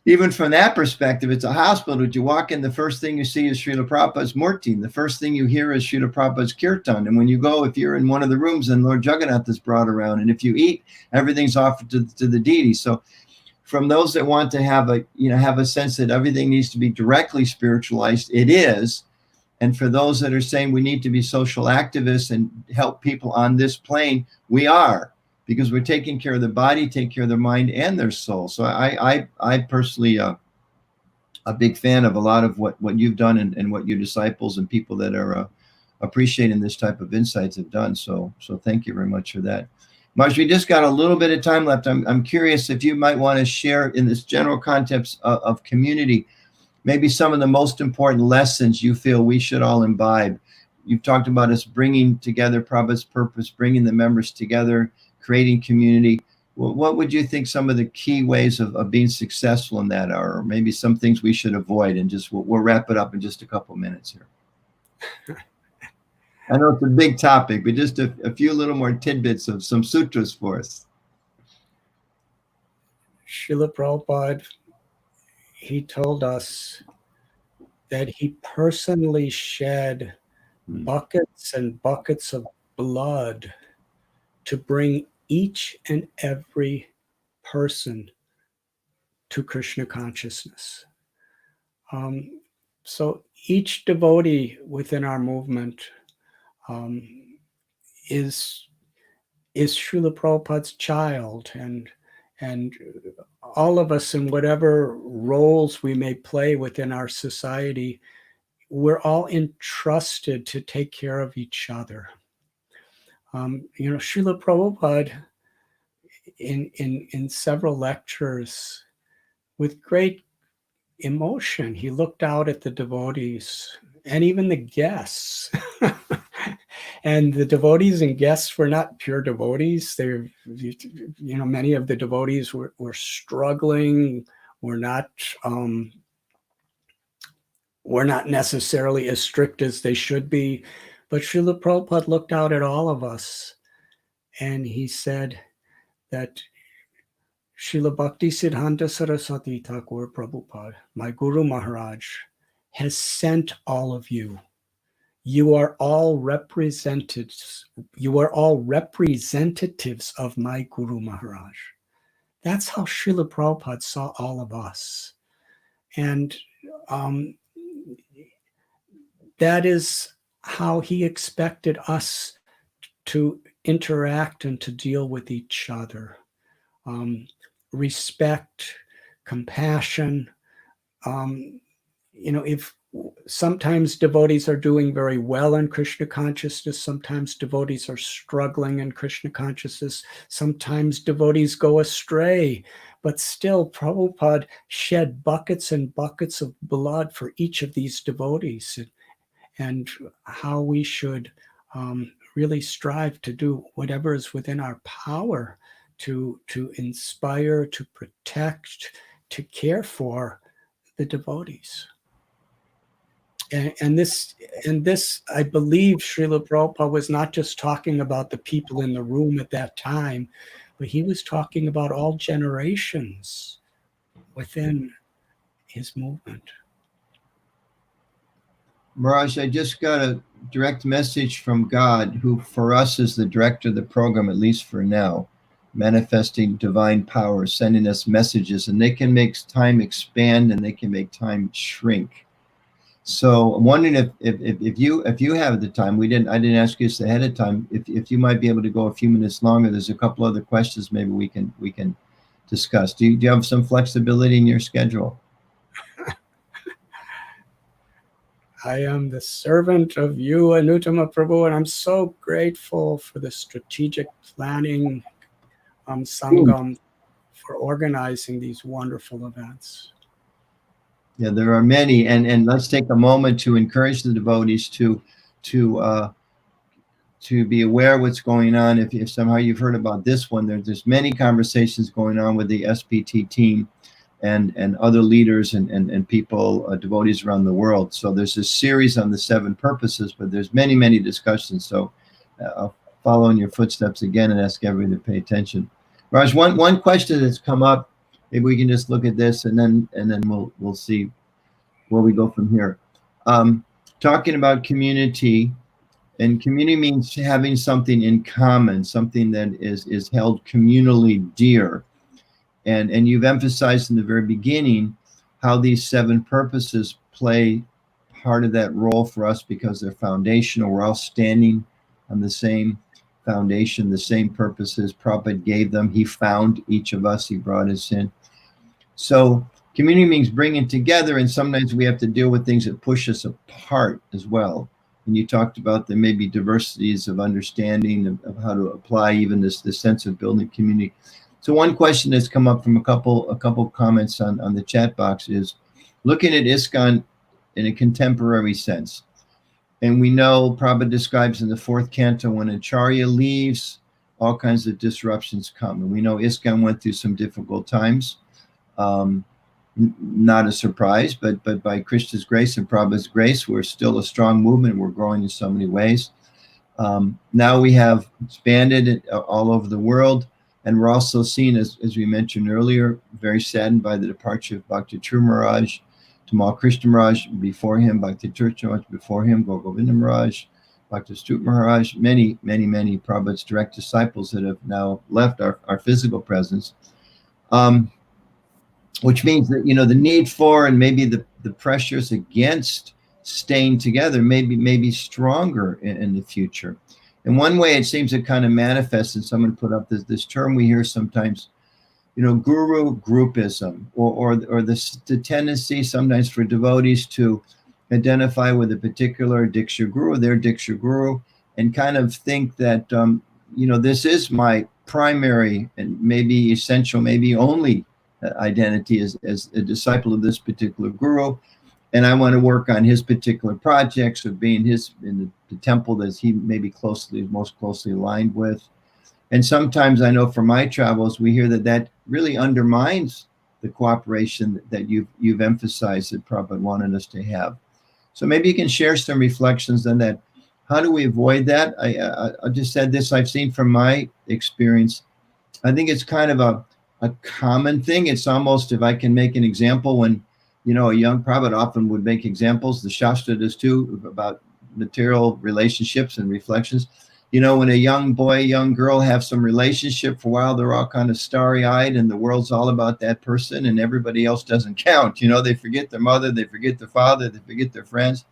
even from that perspective, it's a hospital. But you walk in, the first thing you see is Srila Prabhupada's Murti. The first thing you hear is Srila Prabhupada's Kirtan. And when you go, if you're in one of the rooms, then Lord Jagannath is brought around. And if you eat, everything's offered to the deity. So from those that want to have a sense that everything needs to be directly spiritualized, it is. And for those that are saying we need to be social activists and help people on this plane, we are. Because we're taking care of the body, take care of their mind and their soul. So I personally a big fan of a lot of what you've done and what your disciples and people that are appreciating this type of insights have done. So thank you very much for that. Marsh, we just got a little bit of time left. I'm curious if you might want to share in this general context of community, maybe some of the most important lessons you feel we should all imbibe. You've talked about us bringing together Prabhupada's purpose, bringing the members together, creating community. Well, what would you think some of the key ways of being successful in that are, or maybe some things we should avoid? And just we'll wrap it up in just a couple of minutes here. I know it's a big topic, but just a few little more tidbits of some sutras for us. Srila Prabhupada, he told us that he personally shed buckets and buckets of blood to bring each and every person to Krishna consciousness. So each devotee within our movement is Srila Prabhupada's child, and all of us, in whatever roles we may play within our society, we're all entrusted to take care of each other. Srila Prabhupada in several lectures with great emotion, he looked out at the devotees and even the guests. And the devotees and guests were not pure devotees. They're, many of the devotees were struggling, were not necessarily as strict as they should be. But Srila Prabhupada looked out at all of us and he said that Srila Bhakti Siddhanta Saraswati Thakur Prabhupada, my Guru Maharaj, has sent all of you. You are all representatives. You are all representatives of my Guru Maharaj. That's how Srila Prabhupada saw all of us. And that is how he expected us to interact and to deal with each other. Respect, compassion. If sometimes devotees are doing very well in Krishna consciousness, sometimes devotees are struggling in Krishna consciousness, sometimes devotees go astray, but still Prabhupada shed buckets and buckets of blood for each of these devotees, and how we should really strive to do whatever is within our power to inspire, to protect, to care for the devotees. And this, I believe Srila Prabhupada was not just talking about the people in the room at that time, but he was talking about all generations within his movement. Maharaj, I just got a direct message from God, who for us is the director of the program, at least for now, manifesting divine power, sending us messages, and they can make time expand and they can make time shrink. So I'm wondering if you have the time, I didn't ask you this ahead of time, if you might be able to go a few minutes longer. There's a couple other questions maybe we can discuss. Do you have some flexibility in your schedule? I am the servant of you, Anuttama Prabhu, and I'm so grateful for the strategic planning Sangam for organizing these wonderful events. Yeah, there are many, and let's take a moment to encourage the devotees to be aware of what's going on. If somehow you've heard about this one, there's many conversations going on with the SPT team and other leaders and people, devotees around the world. So there's a series on the 7 purposes, but there's many discussions. So I'll follow in your footsteps again and ask everyone to pay attention. Raj, one question that's come up. Maybe we can just look at this and then we'll see where we go from here. Talking about community, and community means having something in common, something that is held communally dear. And you've emphasized in the very beginning how these 7 purposes play part of that role for us because they're foundational. We're all standing on the same foundation, the same purposes Prabhupada gave them. He found each of us, he brought us in. So community means bringing together, and sometimes we have to deal with things that push us apart as well. And you talked about there may be diversities of understanding of how to apply even this sense of building community. So one question that's come up from a couple comments on the chat box is looking at ISKCON in a contemporary sense. And we know Prabhupada describes in the 4th canto, when Acharya leaves, all kinds of disruptions come. And we know ISKCON went through some difficult times. Not a surprise, but by Krishna's grace and Prabhupada's grace, we're still a strong movement. We're growing in so many ways. Now we have expanded all over the world. And we're also seen, as we mentioned earlier, very saddened by the departure of Bhakti True Maharaj, Tamal Krishna Maharaj before him, Bhakti Tirtha Maharaj before him, Govinda Maharaj, Bhakti Stupa Maharaj, many Prabhupada's direct disciples that have now left our physical presence. Which means that, the need for and maybe the pressures against staying together may be stronger in the future. And one way it seems to kind of manifest, and someone put up this term we hear sometimes, guru groupism, or the tendency sometimes for devotees to identify with a particular Diksha Guru, their Diksha Guru, and kind of think that, this is my primary and maybe essential, maybe only identity as a disciple of this particular guru. And I want to work on his particular projects of being in the temple that he may be most closely aligned with. And sometimes I know from my travels, we hear that really undermines the cooperation that you've emphasized that Prabhupada wanted us to have. So maybe you can share some reflections on that. How do we avoid that? I just said this, I've seen from my experience. I think it's kind of a common thing. It's almost, if I can make an example, when, a young Prabhupada often would make examples, the Shastra does too, about material relationships and reflections. When a young boy, young girl have some relationship for a while, they're all kind of starry-eyed and the world's all about that person and everybody else doesn't count. They forget their mother, they forget their father, they forget their friends.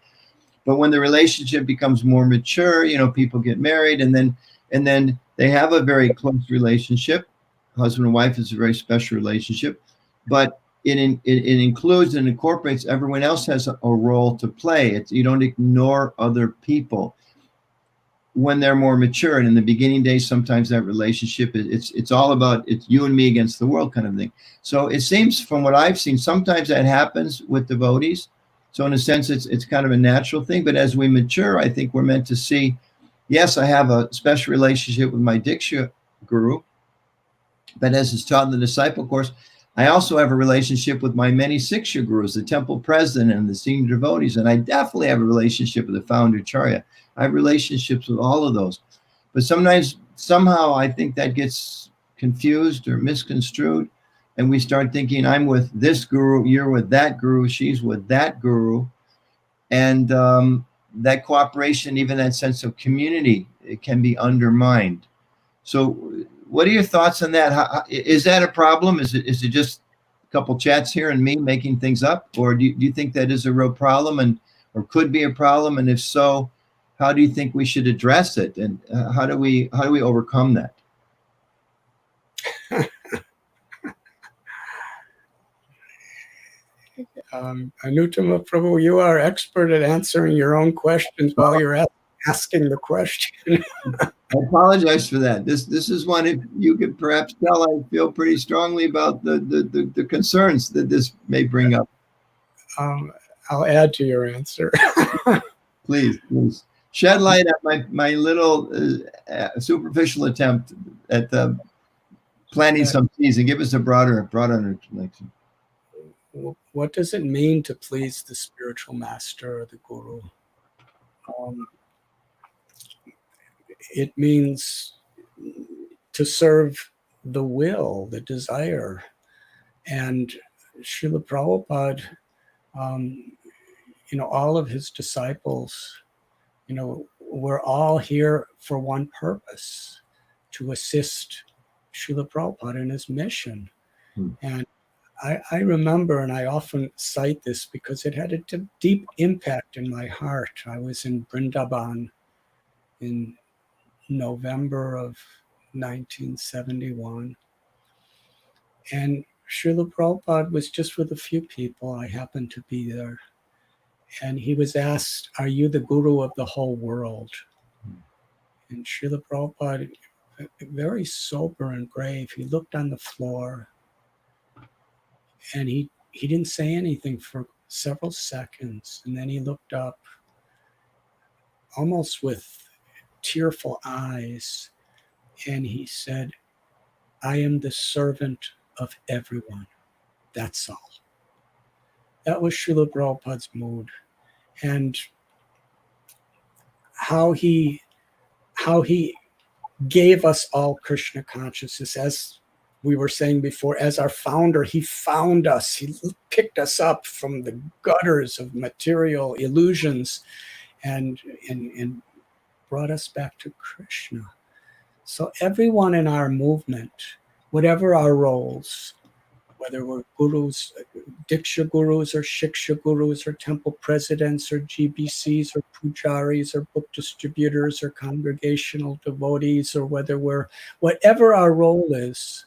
But when the relationship becomes more mature, people get married and then they have a very close relationship. Husband and wife is a very special relationship, but it includes and incorporates everyone else has a role to play. You don't ignore other people when they're more mature. And in the beginning days, sometimes that relationship, it's all about, it's you and me against the world kind of thing. So it seems from what I've seen, sometimes that happens with devotees. So in a sense, it's kind of a natural thing. But as we mature, I think we're meant to see, yes, I have a special relationship with my Diksha guru, but as is taught in the disciple course, I also have a relationship with my many Siksha gurus, the temple president and the senior devotees. And I definitely have a relationship with the founder Charya. I have relationships with all of those. But somehow I think that gets confused or misconstrued. And we start thinking, I'm with this guru, you're with that guru, she's with that guru. And that cooperation, even that sense of community, it can be undermined. So what are your thoughts on that? Is that a problem? Is it just a couple chats here and me making things up? Or do you think that is a real problem or could be a problem? And if so, how do you think we should address it? And how do we overcome that? Anutama Prabhu, you are expert at answering your own questions while you're asking the question. I apologize for that. This is one, if you could perhaps tell, I feel pretty strongly about the concerns that this may bring up. I'll add to your answer. Please. Shed light at my little superficial attempt at planting some seeds and give us a broader explanation. What does it mean to please the spiritual master or the guru? It means to serve the will, the desire. And Srila Prabhupada, all of his disciples, we're all here for one purpose, to assist Srila Prabhupada in his mission. And I remember, and I often cite this because it had a deep impact in my heart. I was in Vrindavan in November of 1971. And Srila Prabhupada was just with a few people. I happened to be there. And he was asked, are you the guru of the whole world? And Srila Prabhupada, very sober and grave, he looked on the floor and he didn't say anything for several seconds. And then he looked up almost with tearful eyes and he said, I am the servant of everyone. That's all. That was Srila Prabhupada's mood. And how he gave us all Krishna consciousness, as we were saying before, as our founder. He found us. He picked us up from the gutters of material illusions and brought us back to Krishna. So everyone in our movement, whatever our roles, whether we're gurus, Diksha gurus or Shiksha gurus or temple presidents or GBCs or pujaris or book distributors or congregational devotees, or whatever our role is,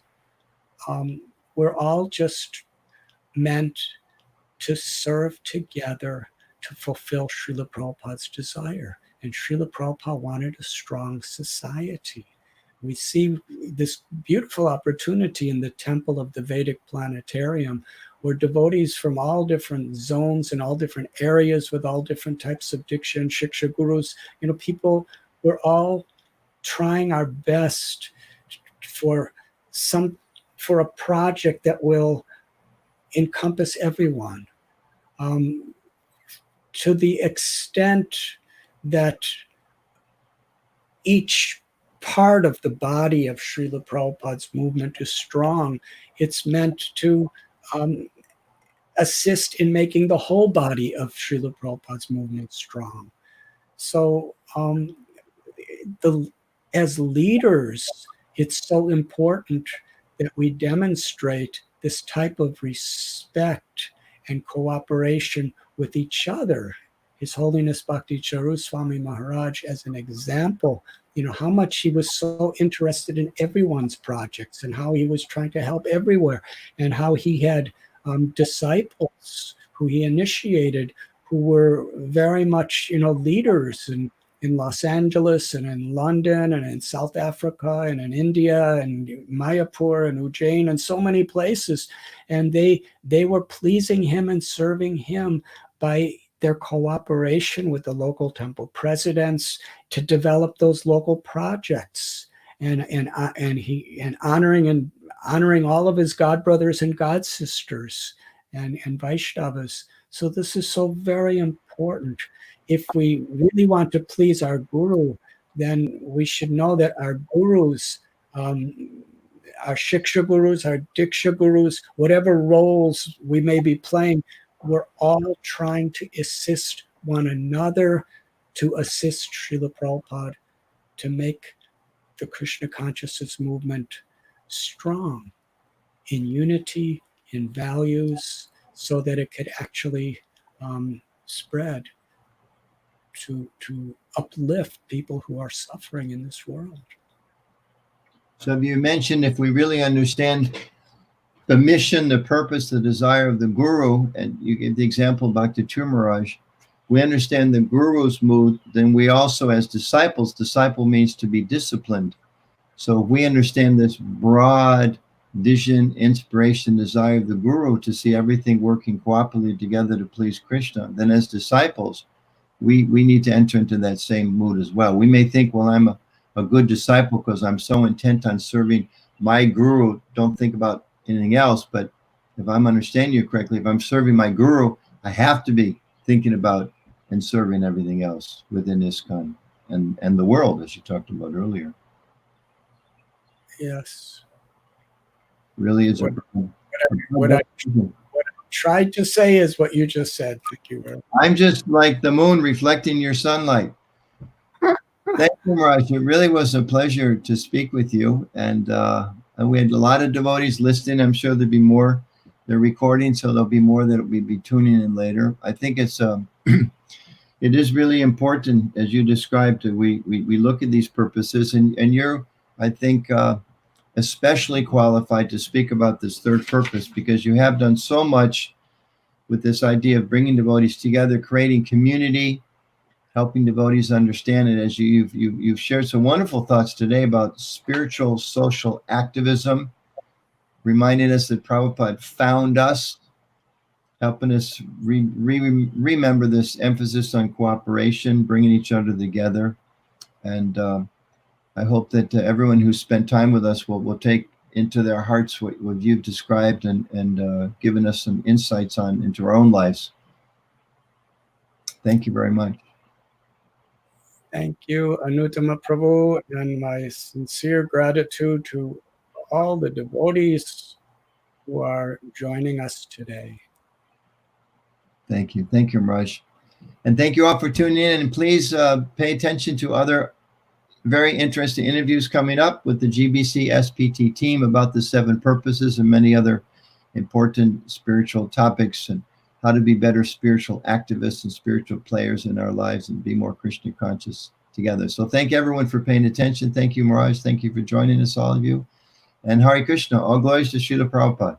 we're all just meant to serve together to fulfill Srila Prabhupada's desire. And Srila Prabhupada wanted a strong society. We see this beautiful opportunity in the temple of the Vedic planetarium, where devotees from all different zones and all different areas with all different types of diksha and shiksha gurus, people, we're all trying our best for a project that will encompass everyone, to the extent that each part of the body of Srila Prabhupada's movement is strong. It's meant to assist in making the whole body of Srila Prabhupada's movement strong. So as leaders, it's so important that we demonstrate this type of respect and cooperation with each other. His Holiness Bhakti Charu Swami Maharaj, as an example, how much he was so interested in everyone's projects and how he was trying to help everywhere, and how he had disciples who he initiated who were very much, leaders in Los Angeles and in London and in South Africa and in India and Mayapur and Ujjain and so many places. And they were pleasing him and serving him by their cooperation with the local temple presidents to develop those local projects, and honoring all of his god brothers and god sisters and Vaishnavas. So this is so very important. If we really want to please our guru, then we should know that our gurus, our shiksha gurus, our diksha gurus, whatever roles we may be playing, we're all trying to assist one another, to assist Srila Prabhupada to make the Krishna consciousness movement strong in unity, in values, so that it could actually spread to uplift people who are suffering in this world. So you mentioned, if we really understand the mission, the purpose, the desire of the guru, and you gave the example of Bhakti Maharaj, we understand the guru's mood, then we also, as disciples, disciple means to be disciplined. So if we understand this broad vision, inspiration, desire of the guru to see everything working cooperatively together to please Krishna, then as disciples, we need to enter into that same mood as well. We may think, well, I'm a good disciple because I'm so intent on serving my guru, don't think about anything else. But if I'm understanding you correctly, if I'm serving my guru, I have to be thinking about and serving everything else within ISKCON and the world, as you talked about earlier. Yes. Really is what I tried to say is what you just said. Thank you very much. I'm just like the moon reflecting your sunlight. Thank you, Maharaj. It really was a pleasure to speak with you. And we had a lot of devotees listening. I'm sure there'll be more. They're recording, so there'll be more that we'll be tuning in later. I think it's it is really important, as you described, we look at these purposes, and you're, I think, especially qualified to speak about this third purpose, because you have done so much with this idea of bringing devotees together, creating community, helping devotees understand it. As you've shared some wonderful thoughts today about spiritual social activism, reminding us that Prabhupada found us, helping us remember this emphasis on cooperation, bringing each other together. And I hope that everyone who spent time with us will take into their hearts what you've described and given us some insights into our own lives. Thank you very much. Thank you, Anutama Prabhu, and my sincere gratitude to all the devotees who are joining us today. Thank you. Thank you, Maharaj. And thank you all for tuning in. And please pay attention to other very interesting interviews coming up with the GBC SPT team about the 7 purposes and many other important spiritual topics, and how to be better spiritual activists and spiritual players in our lives and be more Krishna conscious together. So thank everyone for paying attention. Thank you, Maharaj. Thank you for joining us, all of you. And Hare Krishna. All glories to Srila Prabhupada.